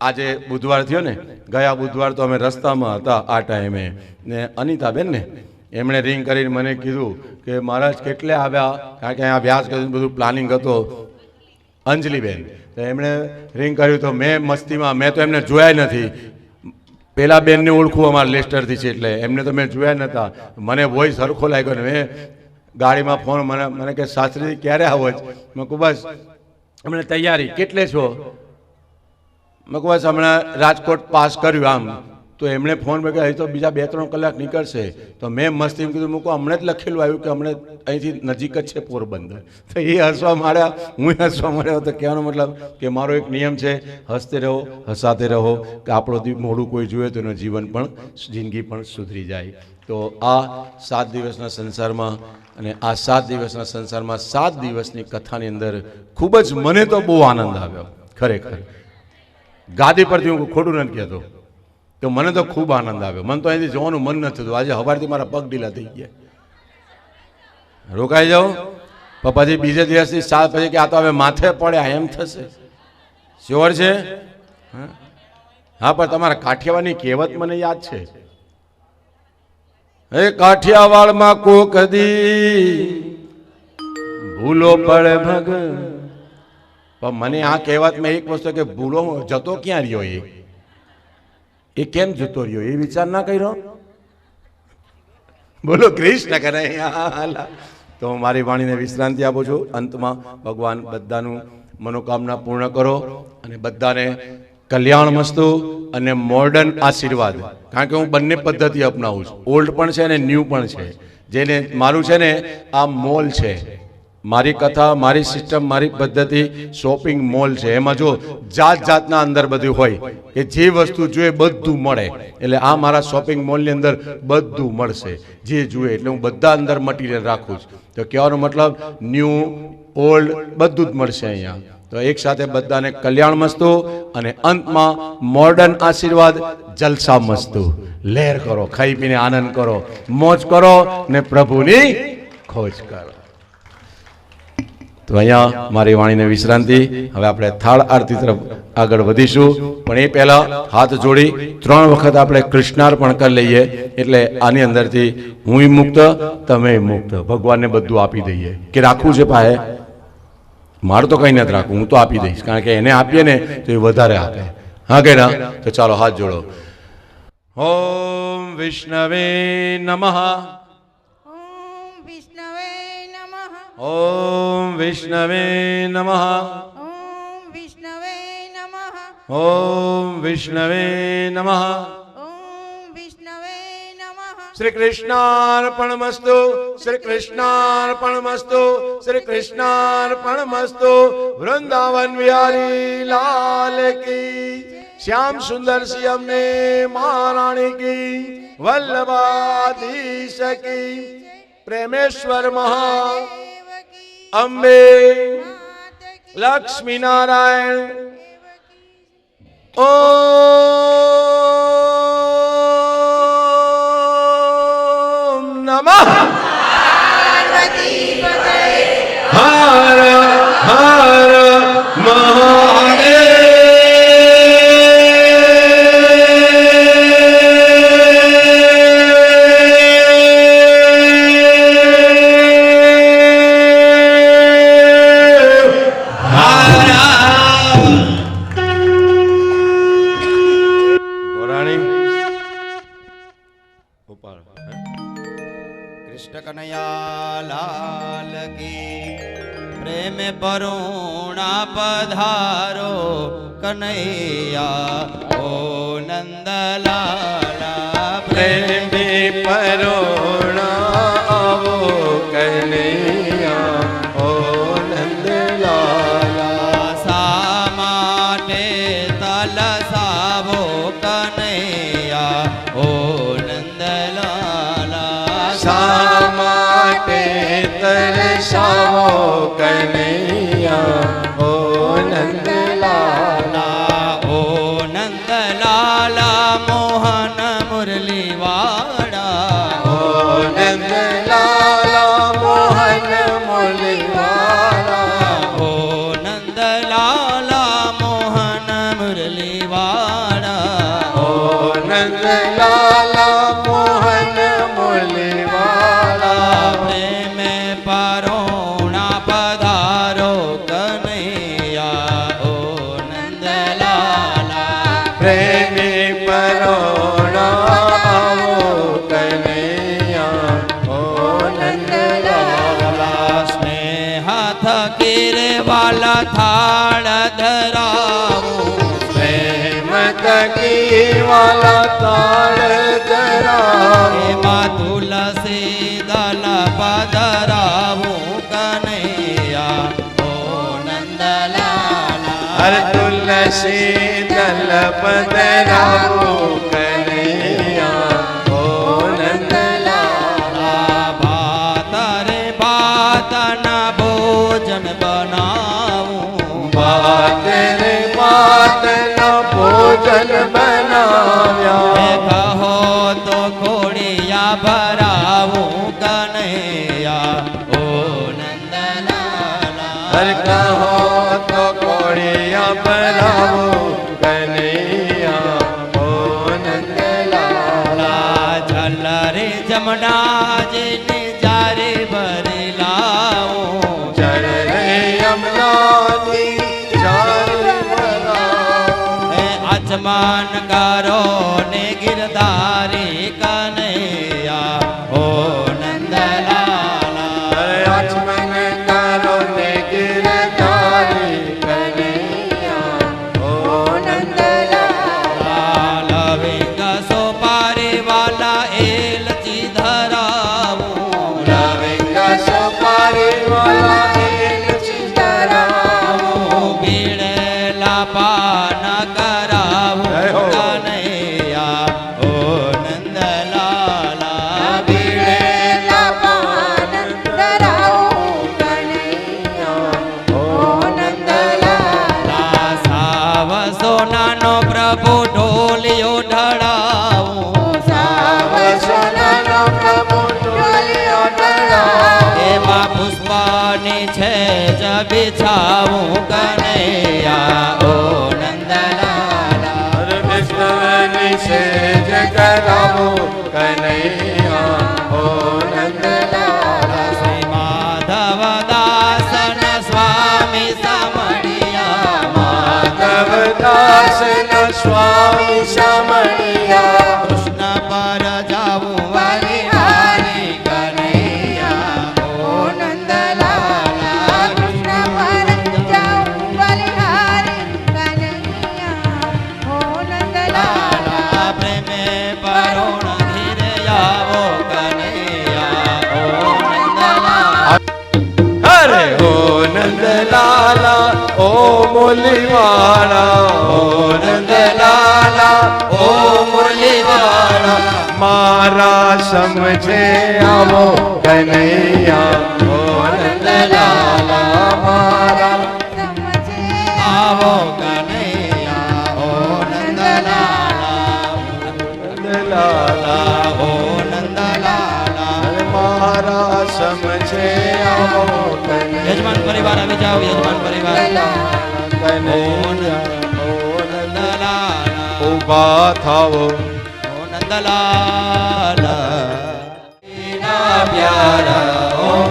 આજે બુધવાર થયો ને, ગયા બુધવાર તો અમે રસ્તામાં હતા આ ટાઈમે, ને અનિતાબેન ને એમણે રિંગ કરીને મને કીધું કે મહારાજ કેટલે આવ્યા, કારણ કે અહીંયા વ્યાસ કરીને બધું પ્લાનિંગ હતો. અંજલિબેન, તો એમણે રિંગ કર્યું તો મેં મસ્તીમાં, મેં તો એમને જોયા નથી. પેલા બેનને ઓળખું અમારા લેસ્ટરથી છે એટલે એમને તો મેં જોયા નહોતા. મને વોઇસ સરખો લાગ્યો ને મેં ગાડીમાં ફોન, મને કે શાસ્ત્રી ક્યારે આવો જ? મેં કહું બસ એમણે તૈયારી, કેટલે છો? મેં કહું બસ હમણાં રાજકોટ પાસ કર્યું આમ. તો એમણે ફોન મેં કહ્યું તો બીજા 2-3 કલાક નીકળશે. તો મેં મસ્તી કીધું, મૂકો હમણાં જ લખેલું આવ્યું કે હમણાં અહીંથી નજીક જ છે પોરબંદર. તો એ હસવા માંડ્યા, હું હસવા માંડ્યો. તો કહેવાનો મતલબ કે મારો એક નિયમ છે, હસતે રહો, હસાતે રહો, કે આપણો મોઢું કોઈ જોઈએ તો એનું જીવન પણ, જિંદગી પણ સુધરી જાય. તો આ 7 દિવસના સંસારમાં, અને આ 7 દિવસના સંસારમાં 7 દિવસની કથાની અંદર ખૂબ જ મને તો બહુ આનંદ આવ્યો ખરેખર. ગાદી પરથી હું ખોટું નથી કહેતો, તો મને તો ખૂબ આનંદ આવ્યો. મને તો અહીંથી જવાનું મન નથી થતું. આજે સવારથી મારા પગ ઢીલા થઈ ગયા. રોકાઈ જાઓ પછી બીજે દિવસથી 7 પછી કે આ તો હવે માથે પડે એમ થશે. શ્યોર છે? હા, પણ તમારા કાઠિયાવાડની કહેવત મને યાદ છે, હે કાઠિયાવાડમાં કોક દી ભૂલો પડે ભગ. પણ મને આ કહેવતમાં એક વસ્તુ કે ભૂલો જતો ક્યાં રહ્યો, એ કેમ જતો રહ્યો એ વિચાર ના કર્યો? બોલો કૃષ્ણ કરે. તો હું મારી વાણીને વિશ્રાંતિ આપું છું. અંતમાં ભગવાન બધાનું મનોકામના પૂર્ણ કરો અને બધાને કલ્યાણ મસ્તુ અને મોડર્ન આશીર્વાદ. કારણ કે હું બંને પદ્ધતિ અપનાવું છું, ઓલ્ડ પણ છે અને ન્યૂ પણ છે. જેને મારું છે ને આ મોલ છે, મારી કથા, મારી સિસ્ટમ, મારી પદ્ધતિ શોપિંગ મોલ છે. એમાં જો જાત જાતના અંદર બધું હોય કે જે વસ્તુ જોઈએ બધું મળે. એટલે આ મારા શોપિંગ મોલની અંદર બધું મળશે જે જોઈએ. એટલે હું બધા અંદર મટીરિયલ રાખું છું. તો કહેવાનો મતલબ ન્યૂ, ઓલ્ડ બધું જ મળશે અહીંયા. તો એક સાથે બધાને કલ્યાણ મસ્તુ અને અંતમાં મોડર્ન આશીર્વાદ, જલસા મસ્તુ. લહેર કરો, ખાઈ પીને આનંદ કરો, મોજ કરો ને પ્રભુની ખોજ કરો. તો અહીંયા મારી વાણીને વિશ્રાંતિ. હવે આપણે થાળ આરતી તરફ આગળ વધીશું, પણ એ પહેલા હાથ જોડી 3 વખત આપણે કૃષ્ણાર્પણ કરી લઈએ. એટલે આની અંદરથી હું મુક્ત, તમે મુક્ત, ભગવાનને બધું આપી દઈએ. કે રાખવું છે પાસે? મારે તો કંઈ નથી રાખવું, હું તો આપી દઈશ, કારણ કે એને આપીએ ને તો એ વધારે આપે. હા કે ના? તો ચાલો હાથ જોડો. ઓમ વિષ્ણવે નમઃ. ઓમ વિષ્ણવે નમઃ. ઓમ વિષ્ણવે નમઃ. ઓમ વિષ્ણવે નમઃ. ઓમ વિષ્ણવે નમઃ. ઓમ વિષ્ણવે નમઃ. શ્રી કૃષ્ણાર્પણમસ્તુ, શ્રી કૃષ્ણાર્પણમસ્તુ, શ્રી કૃષ્ણાર્પણમસ્તુ. વૃંદાવન વિહારી લાલ કી, શ્યામ સુંદર સિયમ ને મહારાણી કી, વલ્લભાધીશ કી, પ્રેમેશ્વર મહા અંબે લક્ષ્મી નારાયણ ઓમ નમઃ પાર્વતી પતય હર હર कृष्ण कन्हैया लाल की प्रेम परुणा पधारो कन्हैया ओ नंदलाला પ્રેમ પરોણા આવો કનૈયા ઓ નંદલાલા શા માટે તલસાવો કનૈયા ઓ નંદલાલા શા માટે તરસાવો કનૈયા ઓ નંદલાલા ઓ નંદલાલા મોહન મુરલી વાડા ઓ નંદલાલા મોહન મુરલીવાલા ઓ નંદલાલા મોહન મુરલી વાડા ઓ નંદલાલા મોહન મુરલીવાલા પ્રેમ પરોણા પધારો કનૈયા ઓ નંદલાલા પ્રેમી પરોણા આવો કનૈયા ઓ નંદલાલા સ્નેહ થકીરે વાલા થાળ ધરાવું પ્રેમ તકી વાલા તાળ ધરાવો એમાં તુલસી દલ પધરાવું કનૈયા ઓ નંદલાલા હર તુલસી દલ પધરાવો કનૈયા ઓ નંદલાલા ભાત રે ભાત ના ભોજન બનાવું બાત રે બાત ના ભોજન બનાવ્યા કહો તો ખોડિયા ભરાવું કનૈયા ઓ નંદલાલા હર કહો તો કોળિયા ભરાવો કનૈયા ઓ નંદલાલા જલ રે જમના જેને જારે ભરી લાવું જળ રે યમુનાની જારે ભરાવો હે આચમાન કરો ને ગિરધારી કનૈયા ઓ નંદલાલા હર આચમન કરો ને ગિરધારી કનૈયા ઓ નંદલાલા લવિંગ સોપારી વાલા એલચી ધરાવું લવિંગ સોપારી વાલા એલચી ધરાવો બીડેલા પાન કરાવું જય હો. કનૈયા ઓ નંદલાલા બીડેલા પાન ધરાવો કનૈયા ઓ નંદલાલા સાવ સોનાનો પ્રભુ ઢોલિયો ઢળાવું સાવ સોનાનો પ્રભુ ઢોલિયો ઢળાવો એમાં પુષ્પાની છે જ બિછાવું કનૈયા ઓ નંદલાલા હર વિષ્ણુની સેજ કરાવો કનૈયા ઓ નંદલાલા શ્રી માધવ દાસન સ્વામી સમડિયા માધવ દાસના સ્વામી સમણિયા કૃષ્ણ પર જાવું વરિહારી કનૈયા ઓ નંદલાલા કૃષ્ણ પર જાઉં બલિહારી કનૈયા ઓ નંદલાલા પ્રેમે પરોણ ધીરે આવો કનૈયા ઓ નંદલાલા અરે ઓ નંદલાલા ઓ મુરલીવાલા ઓ નંદલાલા ઓ મુરલીવાલા મારા સમજે આવો કનૈયા ઓ નંદલાલા મારા યજમાન પરિવાર આવી જાઓ, યજમાન પરિવાર. ઊભા થાવો. ઓ નંદલાલ પ્યારા ઓમ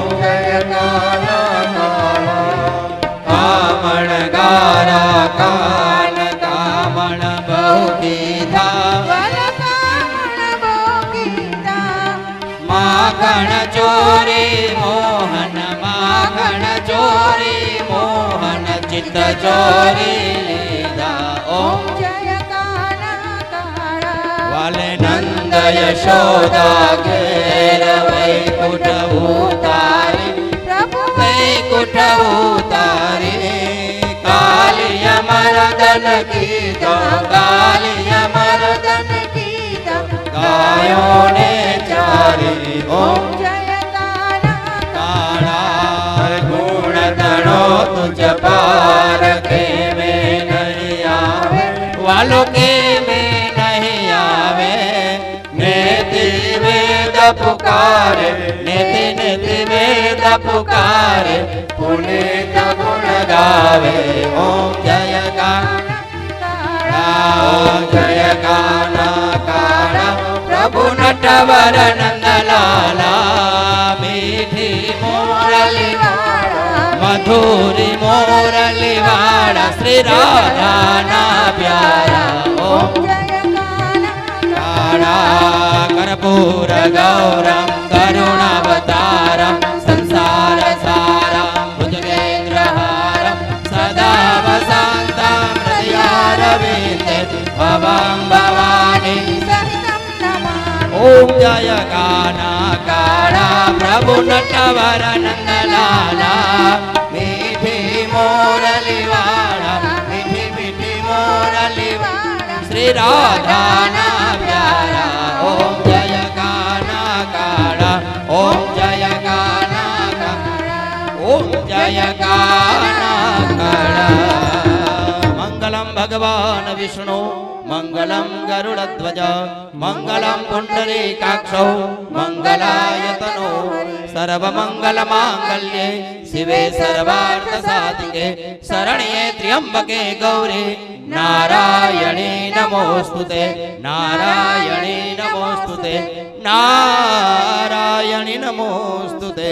કામણ ગારા કાન કામણ બહુ કીધા માખણ ચોરી મોહન માખણ ચોરી મોહન ચિત્ત ચોરી લીધા ઓમ વાલે નંદ યશોદા ઘેર વૈકુંઠ ઉતારી વૈકુંઠ ઉતારી કાલિય મરદન કીધા કાલિય મરદન ગાયો ને ચારી ઓમ કાળા ગુણ ધણો તુજ પાર કે મેં નહીં આવે વાલો કે મેં નહીં આવે નેતિ વેદ પુકારે નેતિ નેતિ વેદ પુકારે પુનિત ગુણ ગાવે ઓમ જય કાળા જય કાના કાળા પ્રભુ નટવર નંદલાલા મીઠી મોરલી મધુરી મોરલી વાળા શ્રી રાધાના પ્યારા ઓમ કાળા કર્પૂર ગૌરમ કરુણાવતારમ સંસાર સારમ ભુજગેન્દ્રહારમ સદા વસંતમ હૃદયારવિંદે ભવં ભવાની ઓમ જય ગાના કાળા પ્રભુ નટવર નંદલાલા મીઠી મોરલી વાળા મીઠી મીઠી મોરલી શ્રી રાધાના પ્યારા ઓમ જય ગાના કાળા ઓમ જય ગાના કાળા ઓમ જય ગાના કાળા મંગલમ ભગવાન વિષ્ણુ મંગલમ ગરુડધ્વજ મંગલમ પુંડરીકાક્ષો મંગલાયતનો સર્વમંગલ માંગલ્યે શિવે સર્વાર્થ સાધિકે શરણ્યે ત્ર્યંબકે ગૌરી નારાયણી નમોસ્તુતે નારાયણી નમોસ્તુતે નારાયણી નમોસ્તુતે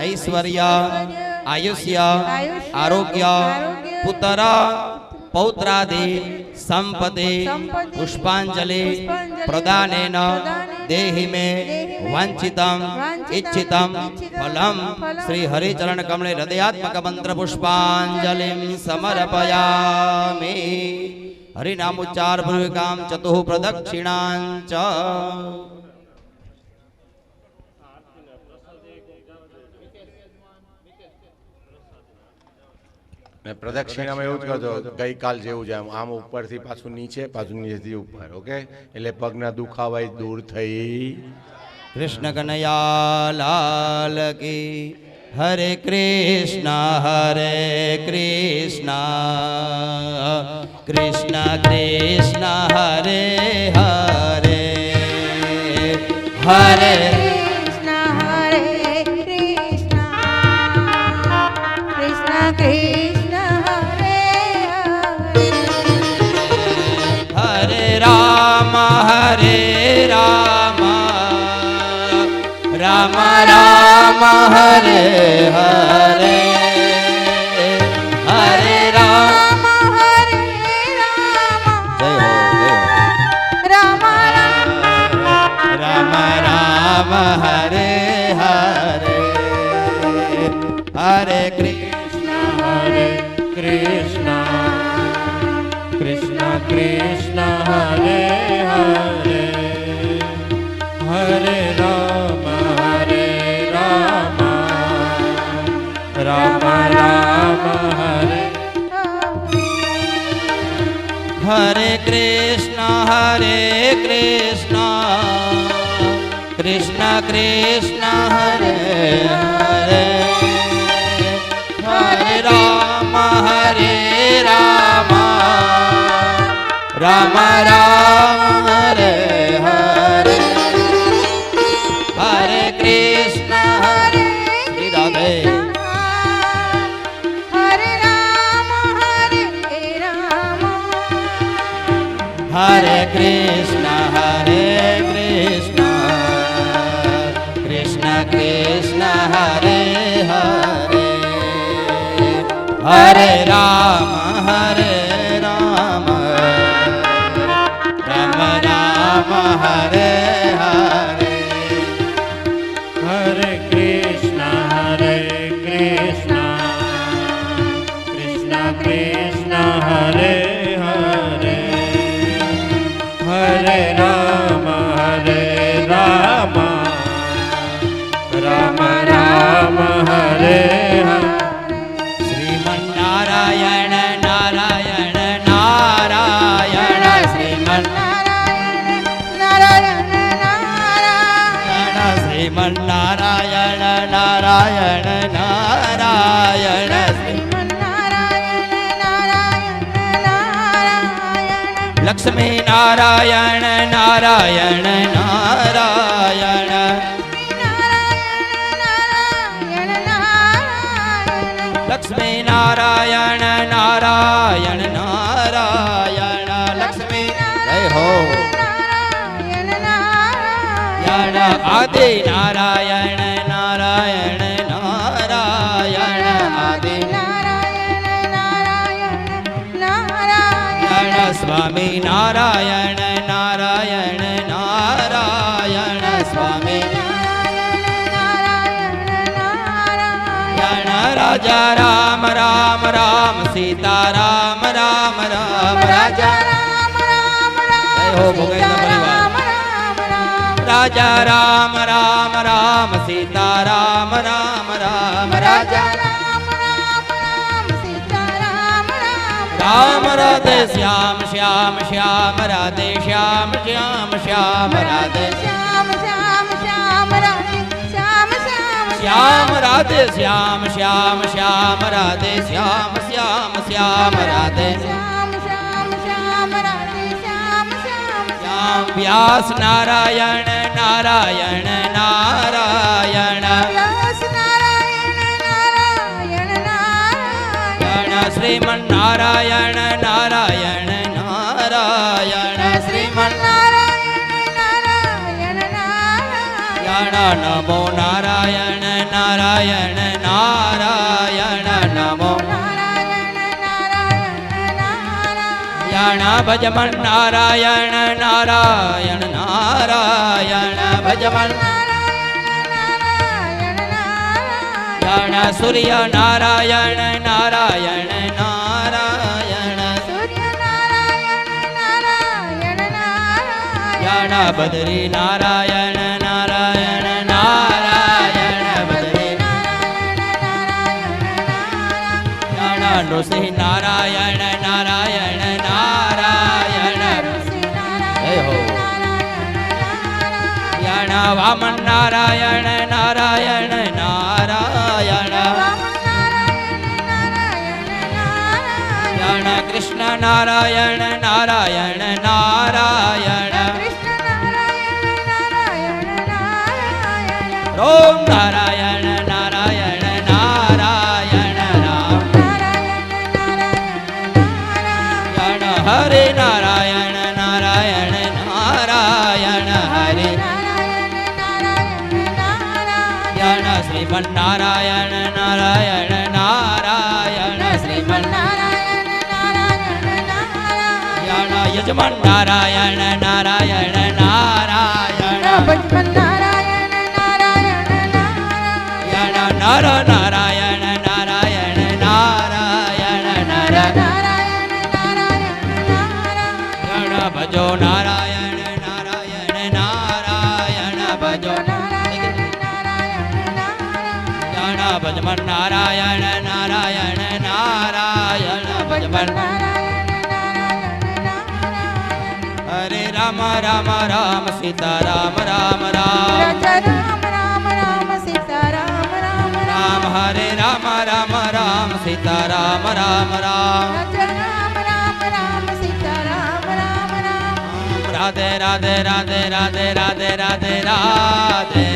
ઐશ્વર્ય આયુષ્ય આરોગ્ય પુત્ર પૌત્રાદિ સંપત્તિ પુષ્પાંજલિ પ્રદાનેન દેહિ મે વાંછિતમ ઇચ્છિતમ ફલમ શ્રી હરિચરણ કમળે હૃદયાત્મક મંત્ર પુષ્પાંજલિમ સમર્પયામિ હરિનામોચ્ચાર પૂર્વકામ ચતુઃ પ્રદક્ષિણાંચ પ્રદક્ષિણામાં એવું જ કરજો ગઈકાલ જેવું જ આમ ઉપરથી પાછું નીચે પાછું નીચેથી ઉપર. ઓકે, એટલે પગના દુખાવા દૂર થઈ. કૃષ્ણ કનૈયા લાલ કી હરે કૃષ્ણ કૃષ્ણ કૃષ્ણ હરે હરે હરે રામ રામ હરે હરે હરે રામ હરે જય હો રામ રામ રામ રામ હરે હરે હરે કૃષ્ણ કૃષ્ણ કૃષ્ણ હરે હરે હરે રામ રામ રામ હરે હરે કૃષ્ણ કૃષ્ણ કૃષ્ણ હરે હરે હરે રામ રામ રામ હરે હરે હરે Krishna Shri Radhe Hare Krishna, Krishna Krishna, Hare Hare, Hare Rama, Rama Rama, Hare Hare. Hare Krishna, Krishna Krishna, Hare Hare, Hare Rama, Rama Rama, Hare Hare. Sriman Narayana, Narayana, Narayana, Sriman Sriman Narayana, Narayana, Narayana, Lakshmi Narayana, Narayana, Narayana, Lakshmi Narayana, Narayana, Narayana, Lakshmi Jai Ho. Yana Adi Narayana, Narayana, Narayana, Adi Yana Swami Narayana, Narayana, Narayana, Swami Yana Raja Ram, Ram Ram, Sita Ram, Ram Ram, Raja Jai Ho Bhogendra Parivar. Raja Ram, Ram Ram, Sita Ram, Ram Ram, Raja Ram Radhe Shyam, Shyam Shyam, Radhe Shyam, Shyam Shyam, Radhe Shyam Radhe Shyam, Shyam Shyam, Radhe Shyam, Shyam Shyam, Radhe Shyam. Vyas Narayana, Narayana, Narayana, Yana Sriman Narayana, Narayana, Narayana, Sriman Yana Namo Narayana, Narayana, Narayana, Namo Yana Bhajaman Narayana, Narayana, Narayana, Bhajaman Yana Surya Narayana, Narayana, Narayana, Yana Badri Narayana, Narayana, Narayana, Badri Yana Nusi Narayana, Narayana, Narayana, Jai Ho. Yana Vaman Narayana, Narayana, Narayana, Yana Krishna Narayana, Narayana, Narayana, Ram Narayana, Narayana, Narayana, Ram Yana Hare Narayana, Narayana, Narayana, Hare Yana Sriman Narayana, Narayana, Narayana, Sriman Yana Yajman Narayana, Narayana, Narayana, Yana Nara Narayana, Narayana, Narayana, Yana Bhajo Narayana, Narayana, Narayana, Bhajo Yana Bhajman Narayana, Narayana, Narayana, Bhajman Hare Rama, Rama Rama, Sita Rama, Rama Rama, Ram Hare Rama, Rama Rama, Sita Rama, Rama Rama, Radhe Radhe Radhe Radhe Radhe Radhe Radhe